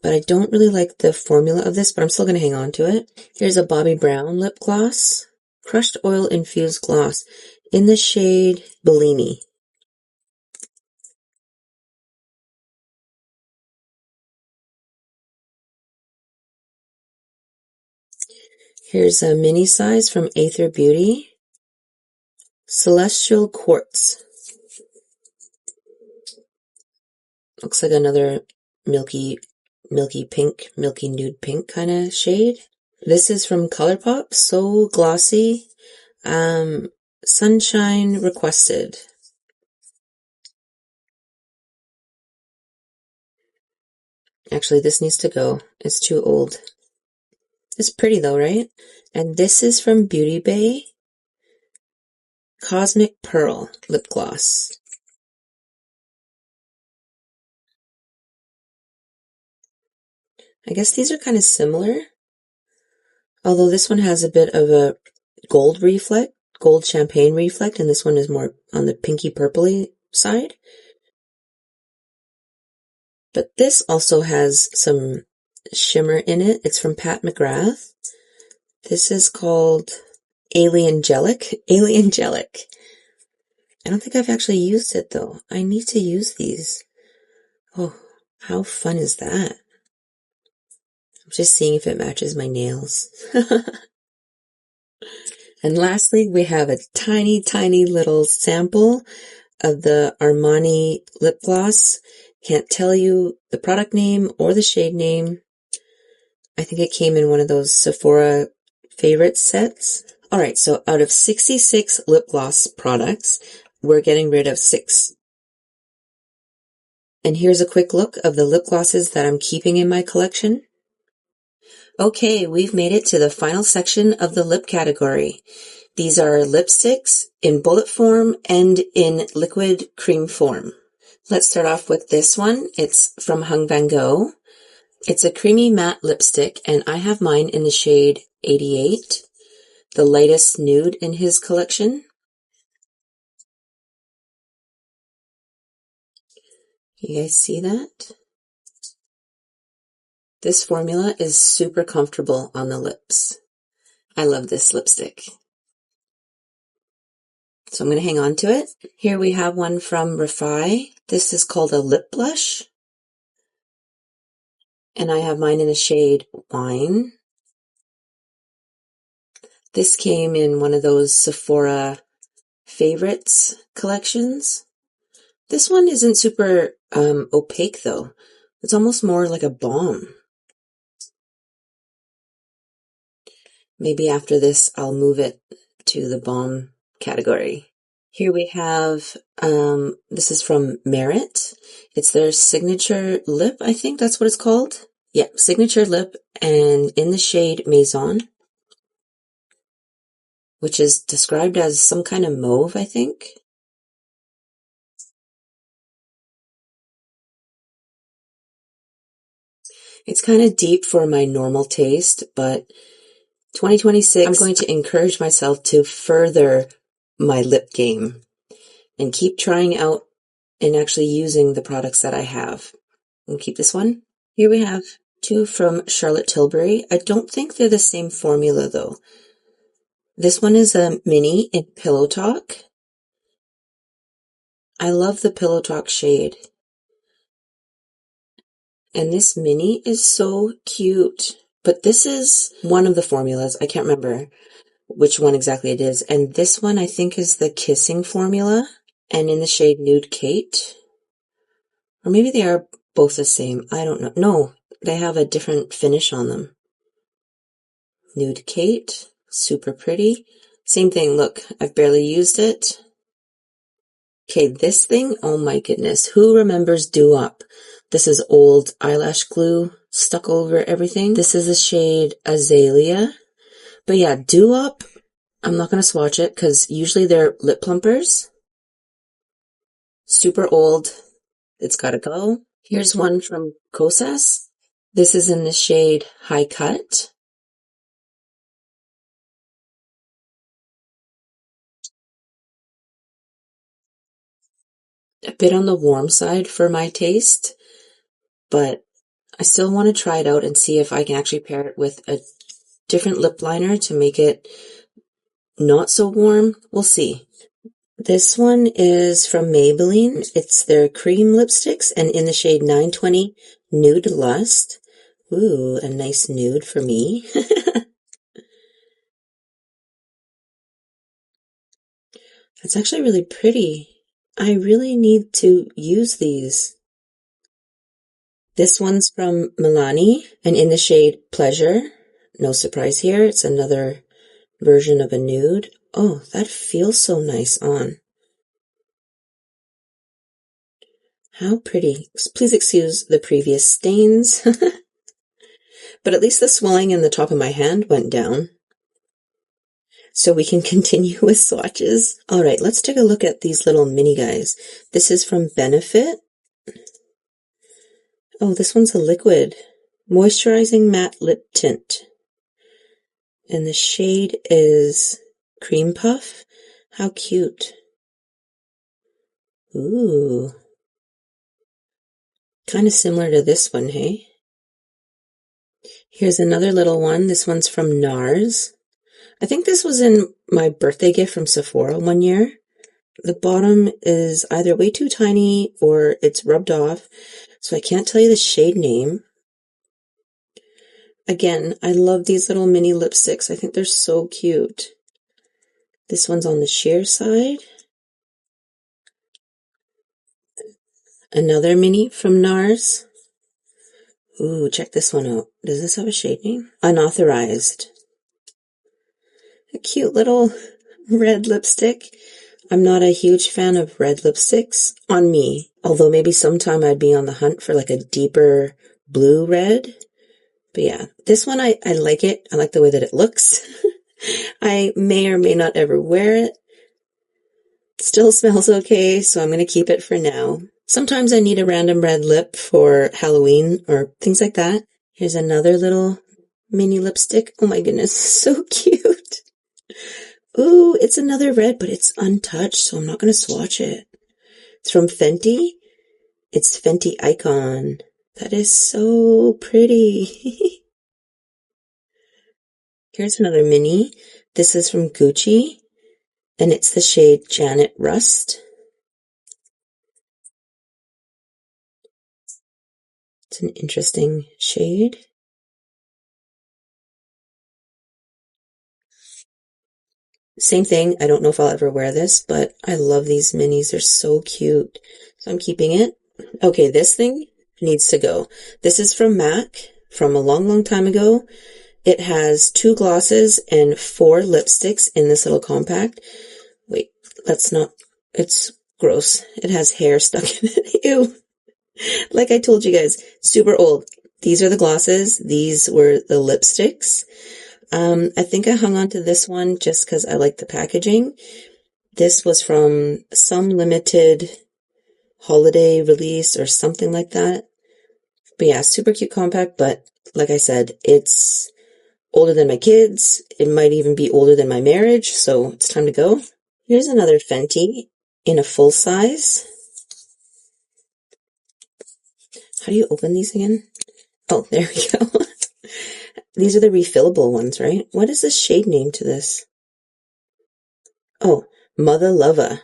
but I don't really like the formula of this, but I'm still going to hang on to it. Here's a Bobbi Brown lip gloss, crushed oil infused gloss in the shade Bellini. Here's a mini size from Aether Beauty, Celestial Quartz. Looks like another milky pink, milky nude pink kind of shade. This is from ColourPop, so glossy. Sunshine Requested. Actually, this needs to go. It's too old. It's pretty though, right? And this is from Beauty Bay, Cosmic Pearl Lip Gloss. I guess these are kind of similar, although this one has a bit of a gold champagne reflect, and this one is more on the pinky purpley side. But this also has some shimmer in it. It's from Pat McGrath. This is called Aliangelic. Aliangelic. I don't think I've actually used it though. I need to use these. Oh, how fun is that? I'm just seeing if it matches my nails. And lastly, we have a tiny, tiny little sample of the Armani lip gloss. Can't tell you the product name or the shade name. I think it came in one of those Sephora favorite sets. Alright, so out of 66 lip gloss products, we're getting rid of 6. And here's a quick look of the lip glosses that I'm keeping in my collection. Okay, we've made it to the final section of the lip category. These are lipsticks in bullet form and in liquid cream form. Let's start off with this one. It's from Hung Van Gogh. It's a creamy matte lipstick, and I have mine in the shade 88, the lightest nude in his collection. You guys see that? This formula is super comfortable on the lips. I love this lipstick. So I'm going to hang on to it. Here we have one from Refi. This is called a lip blush. And I have mine in the shade Wine. This came in one of those Sephora favorites collections. This one isn't super opaque though. It's almost more like a balm. Maybe after this I'll move it to the balm category. Here we have, this is from Merit. It's their signature lip, I think that's what it's called. Yeah, signature lip, and in the shade Maison, which is described as some kind of mauve, I think. It's kind of deep for my normal taste, but 2026, I'm going to encourage myself to further my lip game and keep trying out and actually using the products that I have. We'll keep this one. Here we have two from Charlotte Tilbury. I don't think they're the same formula though. This one is a mini in Pillow Talk. I love the Pillow Talk shade. And this mini is so cute. But this is one of the formulas. I can't remember which one exactly it is. And this one I think is the Kissing formula. And in the shade Nude Kate. Or maybe they are both the same. I don't know. No, they have a different finish on them. Nude Kate. Super pretty. Same thing. Look, I've barely used it. Okay, this thing, oh my goodness. Who remembers Dew Up? This is old eyelash glue stuck over everything. This is the shade Azalea. But yeah, Dew Up, I'm not going to swatch it because usually they're lip plumpers. Super old. It's got to go. Here's one from Kosas. This is in the shade High Cut. A bit on the warm side for my taste, but I still want to try it out and see if I can actually pair it with a different lip liner to make it not so warm. We'll see. This one is from Maybelline. It's their cream lipsticks and in the shade 920 Nude Lust. Ooh, a nice nude for me. It's actually really pretty. I really need to use these. This one's from Milani and in the shade Pleasure. No surprise here. It's another version of a nude. Oh, that feels so nice on. How pretty. Please excuse the previous stains. But at least the swelling in the top of my hand went down. So we can continue with swatches. All right, let's take a look at these little mini guys. This is from Benefit. Oh, this one's a liquid. Moisturizing matte lip tint. And the shade is Cream Puff. How cute. Ooh. Kind of similar to this one, hey? Here's another little one. This one's from NARS. I think this was in my birthday gift from Sephora one year. The bottom is either way too tiny or it's rubbed off, so I can't tell you the shade name. Again, I love these little mini lipsticks. I think they're so cute. This one's on the sheer side. Another mini from NARS. Ooh, check this one out. Does this have a shade name? Unauthorized. A cute little red lipstick. I'm not a huge fan of red lipsticks on me, although maybe sometime I'd be on the hunt for like a deeper blue red. But yeah, this one I like it. I like the way that it looks. I may or may not ever wear it. Still smells okay, so I'm going to keep it for now. Sometimes I need a random red lip for Halloween or things like that. Here's another little mini lipstick. Oh my goodness, so cute. Ooh, it's another red, but it's untouched, so I'm not going to swatch it. It's from Fenty. It's Fenty Icon. That is so pretty. Here's another mini. This is from Gucci, and it's the shade Janet Rust. It's an interesting shade. Same thing. I don't know if I'll ever wear this, but I love these minis. They're so cute. So I'm keeping it. Okay, this thing needs to go. This is from MAC from a long, long time ago. It has 2 glosses and 4 lipsticks in this little compact. Wait, let's not. It's gross. It has hair stuck in it. Ew. Like I told you guys, super old. These are the glosses. These were the lipsticks. I think I hung on to this one just because I like the packaging. This was from some limited holiday release or something like that. But yeah, super cute compact, but like I said, it's older than my kids. It might even be older than my marriage, so it's time to go. Here's another Fenty in a full size. How do you open these again? Oh, there we go. These are the refillable ones, right? What is the shade name to this? Oh, Mother Lover.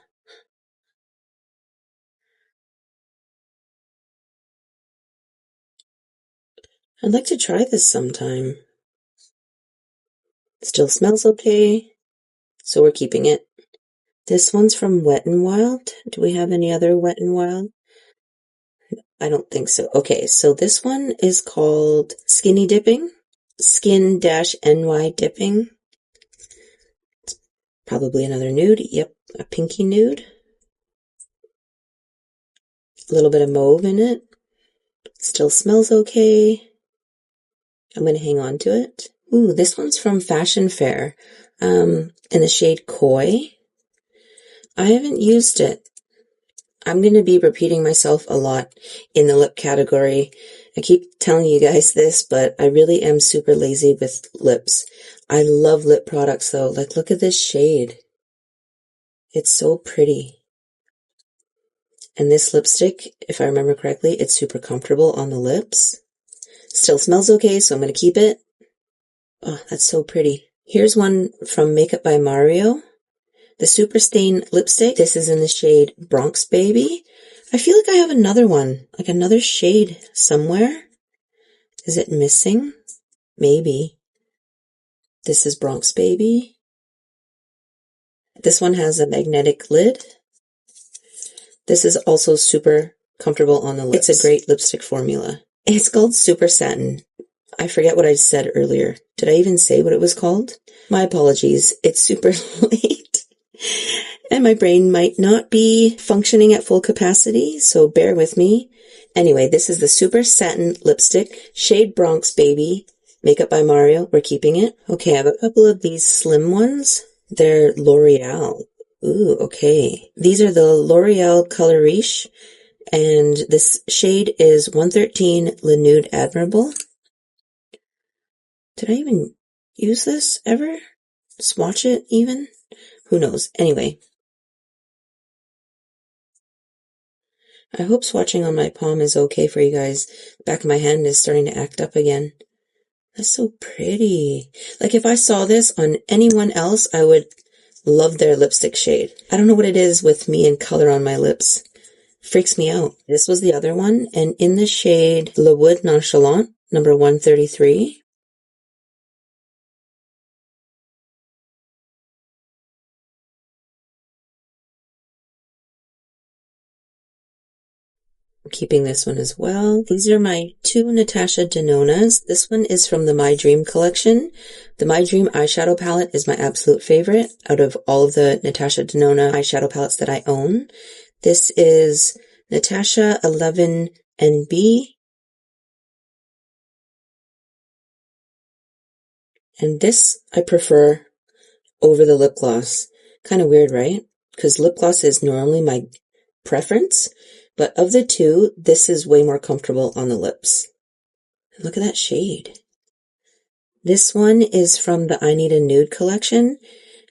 I'd like to try this sometime. Still smells okay, so we're keeping it. This one's from Wet n Wild. Do we have any other Wet n Wild? I don't think so. Okay, so this one is called Skinny Dipping. Skin-NY Dipping. It's probably another nude. Yep, a pinky nude. A little bit of mauve in it. Still smells okay. I'm going to hang on to it. Ooh, this one's from Fashion Fair, in the shade Koi. I haven't used it. I'm going to be repeating myself a lot in the lip category. I keep telling you guys this, but I really am super lazy with lips. I love lip products though. Like, look at this shade. It's so pretty. And this lipstick, if I remember correctly, it's super comfortable on the lips. Still smells okay, so I'm going to keep it. Oh, that's so pretty. Here's one from Makeup by Mario. The Super Stain lipstick. This is in the shade Bronx Baby. I feel like I have another one, like another shade somewhere. Is it missing? Maybe. This is Bronx Baby. This one has a magnetic lid. This is also super comfortable on the lips. It's a great lipstick formula. It's called Super Satin. I forget what I said earlier. Did I even say what it was called? My apologies. It's super late. And my brain might not be functioning at full capacity, so bear with me. Anyway, this is the Super Satin lipstick, shade Bronx Baby, Makeup by Mario. We're keeping it. Okay, I have a couple of these slim ones. They're L'Oreal. Ooh, okay. These are the L'Oreal Color Riche, and this shade is 113 Le Nude Admirable. Did I even use this ever? Swatch it even? Who knows? Anyway. I hope swatching on my palm is okay for you guys. Back of my hand is starting to act up again. That's so pretty. Like, if I saw this on anyone else, I would love their lipstick shade. I don't know what it is with me and color on my lips. Freaks me out. This was the other one, and in the shade Le Wood Nonchalant, number 133. I'm keeping this one as well. These are my two Natasha Denonas. This one is from the My Dream collection. The My Dream eyeshadow palette is my absolute favorite out of all of the Natasha Denona eyeshadow palettes that I own. This is Natasha 11 NB. And this I prefer over the lip gloss. Kind of weird, right? Because lip gloss is normally my preference, but of the two, this is way more comfortable on the lips. Look at that shade. This one is from the I Need a Nude collection.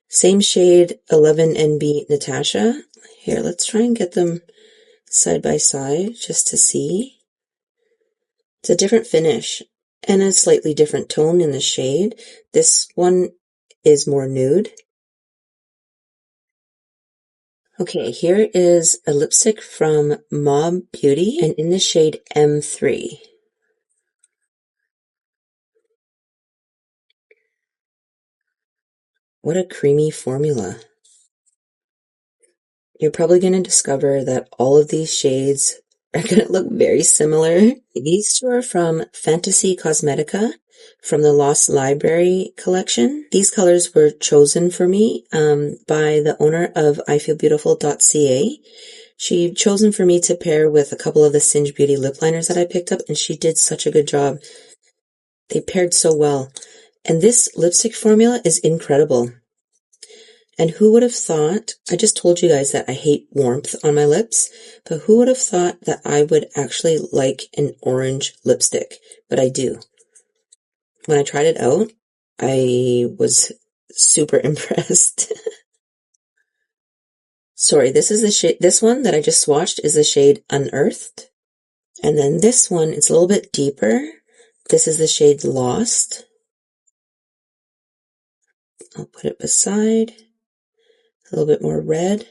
Same shade, 11 NB Natasha. Here, let's try and get them side by side just to see. It's a different finish and a slightly different tone in the shade. This one is more nude. Okay, here is a lipstick from Mob Beauty and in the shade M3. What a creamy formula. You're probably going to discover that all of these shades are going to look very similar. These two are from Fantasy Cosmetica from the Lost Library collection. These colors were chosen for me by the owner of IFeelBeautiful.ca. She chosen for me to pair with a couple of the Singe Beauty lip liners that I picked up, and she did such a good job. They paired so well. And this lipstick formula is incredible. And who would have thought, I just told you guys that I hate warmth on my lips, but who would have thought that I would actually like an orange lipstick? But I do. When I tried it out, I was super impressed. Sorry, this is the shade, this one that I just swatched is the shade Unearthed. And then this one, it's a little bit deeper. This is the shade Lost. I'll put it beside. A little bit more red.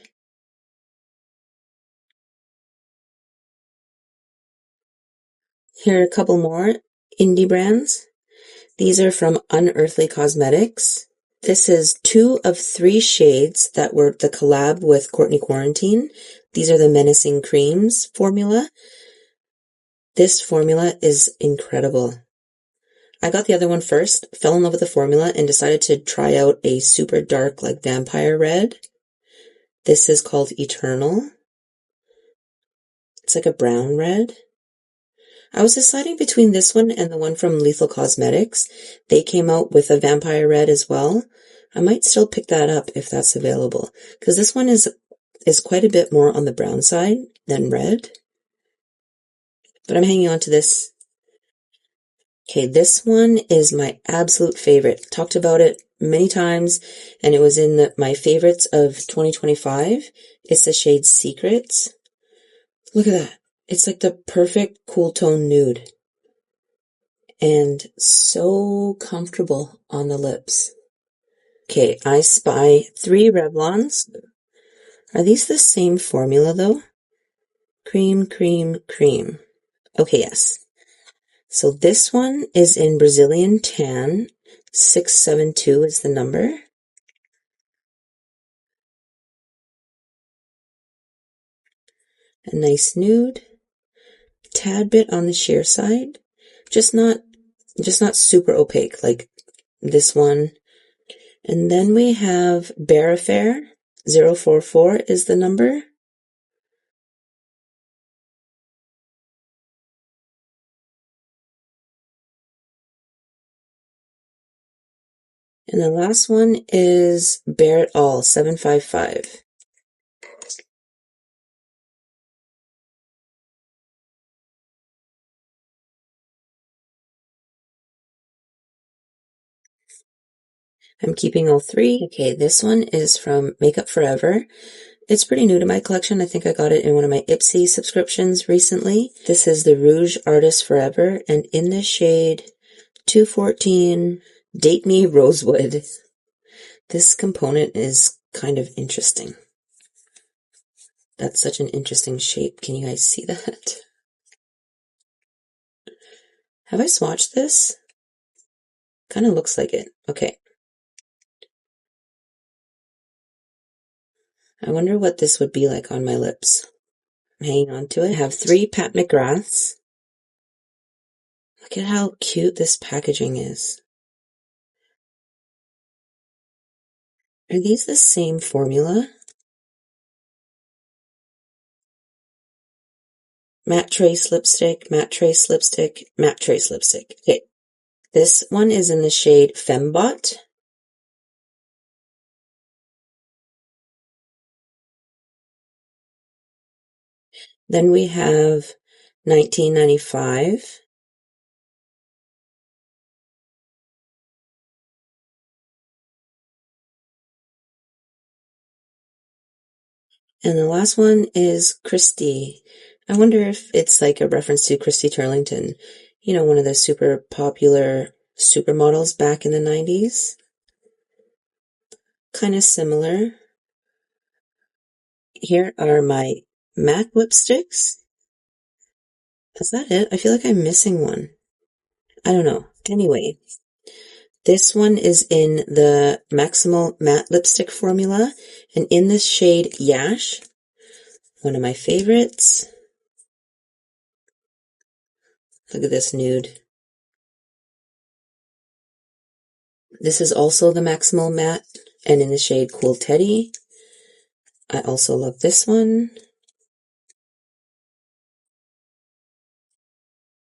Here are a couple more indie brands. These are from Unearthly Cosmetics. This is 2 of 3 shades that were the collab with Courtney Quarantine. These are the Menacing Creams formula. This formula is incredible. I got the other one first, fell in love with the formula, and decided to try out a super dark, like vampire red. This is called Eternal. It's like a brown red. I was deciding between this one and the one from Lethal Cosmetics. They came out with a vampire red as well. I might still pick that up if that's available, because this one is quite a bit more on the brown side than red. But I'm hanging on to this. Okay, this one is my absolute favorite. Talked about it many times, and it was in my favorites of 2025. It's the shade Secrets. Look at that. It's like the perfect cool tone nude. And so comfortable on the lips. Okay, I spy 3 Revlons. Are these the same formula though? Cream, cream, cream. Okay, yes. So this one is in Brazilian Tan. 672 is the number. A nice nude. Tad bit on the sheer side. Just not super opaque like this one. And then we have Bare Affair. 044 is the number. And the last one is Bare It All, 755. I'm keeping all 3. Okay, this one is from Makeup Forever. It's pretty new to my collection. I think I got it in one of my Ipsy subscriptions recently. This is the Rouge Artist Forever, and in the shade 214, Date Me Rosewood. This component is kind of interesting. That's such an interesting shape. Can you guys see that? Have I swatched this? Kind of looks like it. Okay. I wonder what this would be like on my lips. I'm hanging on to it. I have 3 Pat McGraths. Look at how cute this packaging is. Are these the same formula? Matte Trace lipstick, matte trace lipstick, matte trace lipstick. Okay. This one is in the shade Fembot. Then we have 1995. And the last one is Christy. I wonder if it's like a reference to Christy Turlington, you know, one of the super popular supermodels back in the 90s. Kind of similar. Here are my MAC lipsticks. Is that it? I feel like I'm missing one. I don't know. Anyway, this one is in the Maximal Matte Lipstick formula, and in this shade Yash, one of my favorites. Look at this nude. This is also the Maximal Matte, and in the shade Cool Teddy. I also love this one.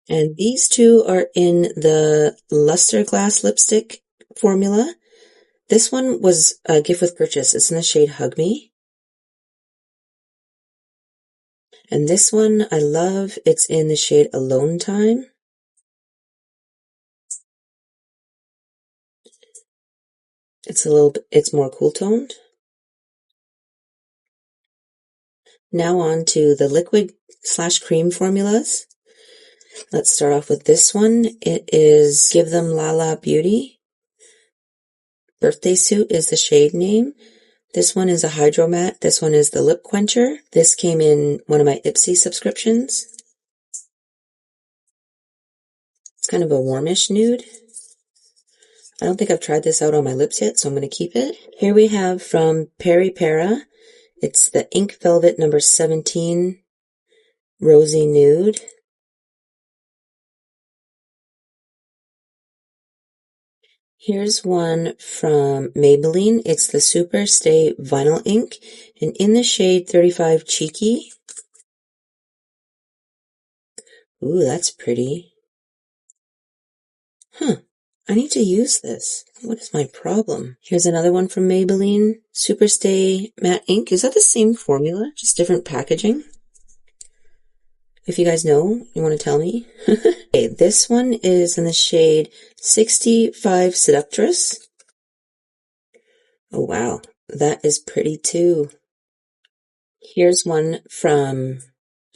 And these 2 are in the Luster Glass lipstick formula. This one was a gift with purchase. It's in the shade Hug Me. And this one I love. It's in the shade Alone Time. It's more cool toned. Now on to the liquid/cream formulas. Let's start off with this one. It is Give Them Lala Beauty. Birthday Suit is the shade name. This one is a Hydro Matte. This one is the Lip Quencher. This came in one of my Ipsy subscriptions. It's kind of a warmish nude. I don't think I've tried this out on my lips yet, so I'm going to keep it. Here we have from Peri Para. It's the Ink Velvet number 17 Rosy Nude. Here's one from Maybelline. It's the Super Stay Vinyl Ink, and in the shade 35 Cheeky. Ooh, that's pretty. Huh. I need to use this. What is my problem? Here's another one from Maybelline. Super Stay Matte Ink. Is that the same formula? Just different packaging? If you guys know, you want to tell me? Okay, this one is in the shade 65 Seductress. Oh wow, that is pretty too. Here's one from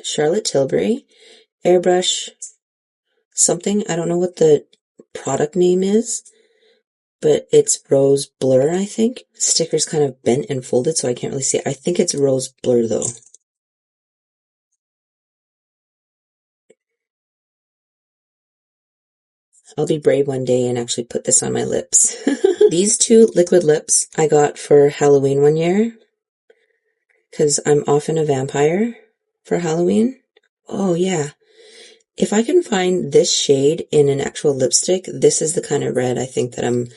Charlotte Tilbury. Airbrush something. I don't know what the product name is, but it's Rose Blur, I think. The sticker's kind of bent and folded, so I can't really see it. I think it's Rose Blur, though. I'll be brave one day and actually put this on my lips. These two liquid lips I got for Halloween one year, because I'm often a vampire for Halloween. Oh, yeah. If I can find this shade in an actual lipstick, this is the kind of red I think that I'm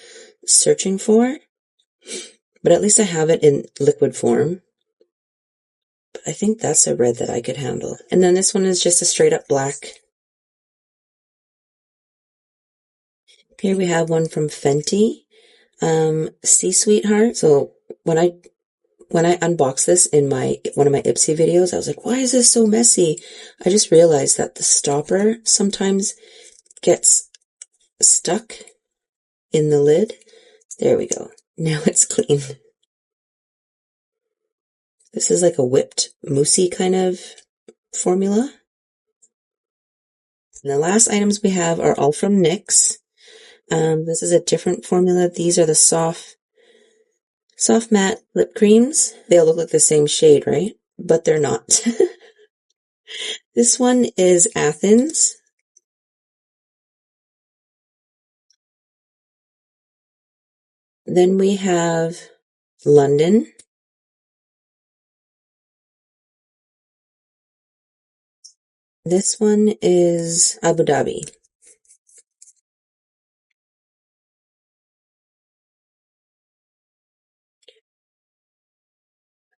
searching for. But at least I have it in liquid form. But I think that's a red that I could handle. And then this one is just a straight up black. Here we have one from Fenty, Sea Sweetheart. So when I unboxed this in one of my Ipsy videos, I was like, why is this so messy? I just realized that the stopper sometimes gets stuck in the lid. There we go. Now it's clean. This is like a whipped moussey kind of formula. And the last items we have are all from NYX. This is a different formula. These are the soft matte lip creams. They all look like the same shade, right? But they're not. This one is Athens. Then we have London. This one is Abu Dhabi.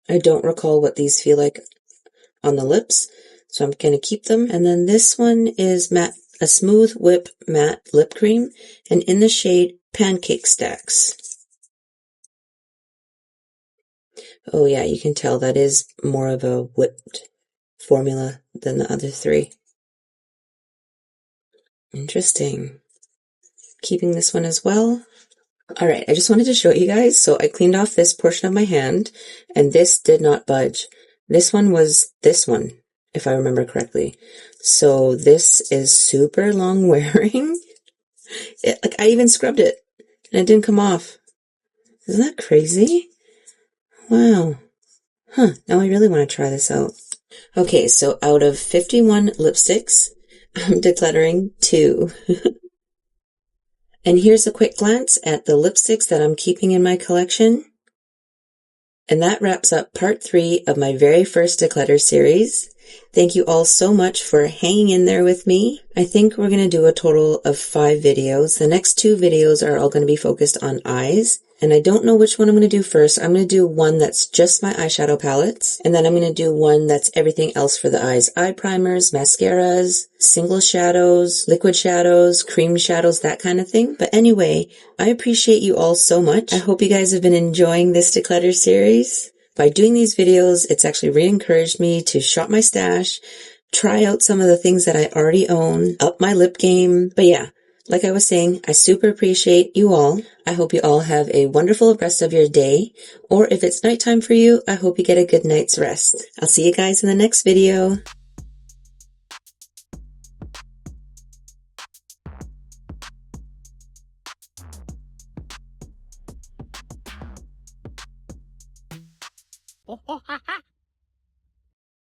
I don't recall what these feel like on the lips, so I'm going to keep them. And then this one is a Smooth Whip Matte Lip Cream, and in the shade Pancake Stacks. Oh yeah, you can tell that is more of a whipped formula than the other three. Interesting. Keeping this one as well. Alright, I just wanted to show you guys. So I cleaned off this portion of my hand, and this did not budge. This one was this one, if I remember correctly. So this is super long wearing. Like I even scrubbed it, and it didn't come off. Isn't that crazy? Wow. Huh, now I really want to try this out. Okay, so out of 51 lipsticks, I'm decluttering 2. And here's a quick glance at the lipsticks that I'm keeping in my collection. And that wraps up part 3 of my very first declutter series. Thank you all so much for hanging in there with me. I think we're going to do a total of 5 videos. The next 2 videos are all going to be focused on eyes. And I don't know which one I'm going to do first. I'm going to do one that's just my eyeshadow palettes, and then I'm going to do one that's everything else for the eyes. Eye primers, mascaras, single shadows, liquid shadows, cream shadows, that kind of thing. But anyway, I appreciate you all so much. I hope you guys have been enjoying this Declutter series. By doing these videos, it's actually re-encouraged me to shop my stash, try out some of the things that I already own, up my lip game. But yeah, like I was saying, I super appreciate you all. I hope you all have a wonderful rest of your day. Or if it's nighttime for you, I hope you get a good night's rest. I'll see you guys in the next video.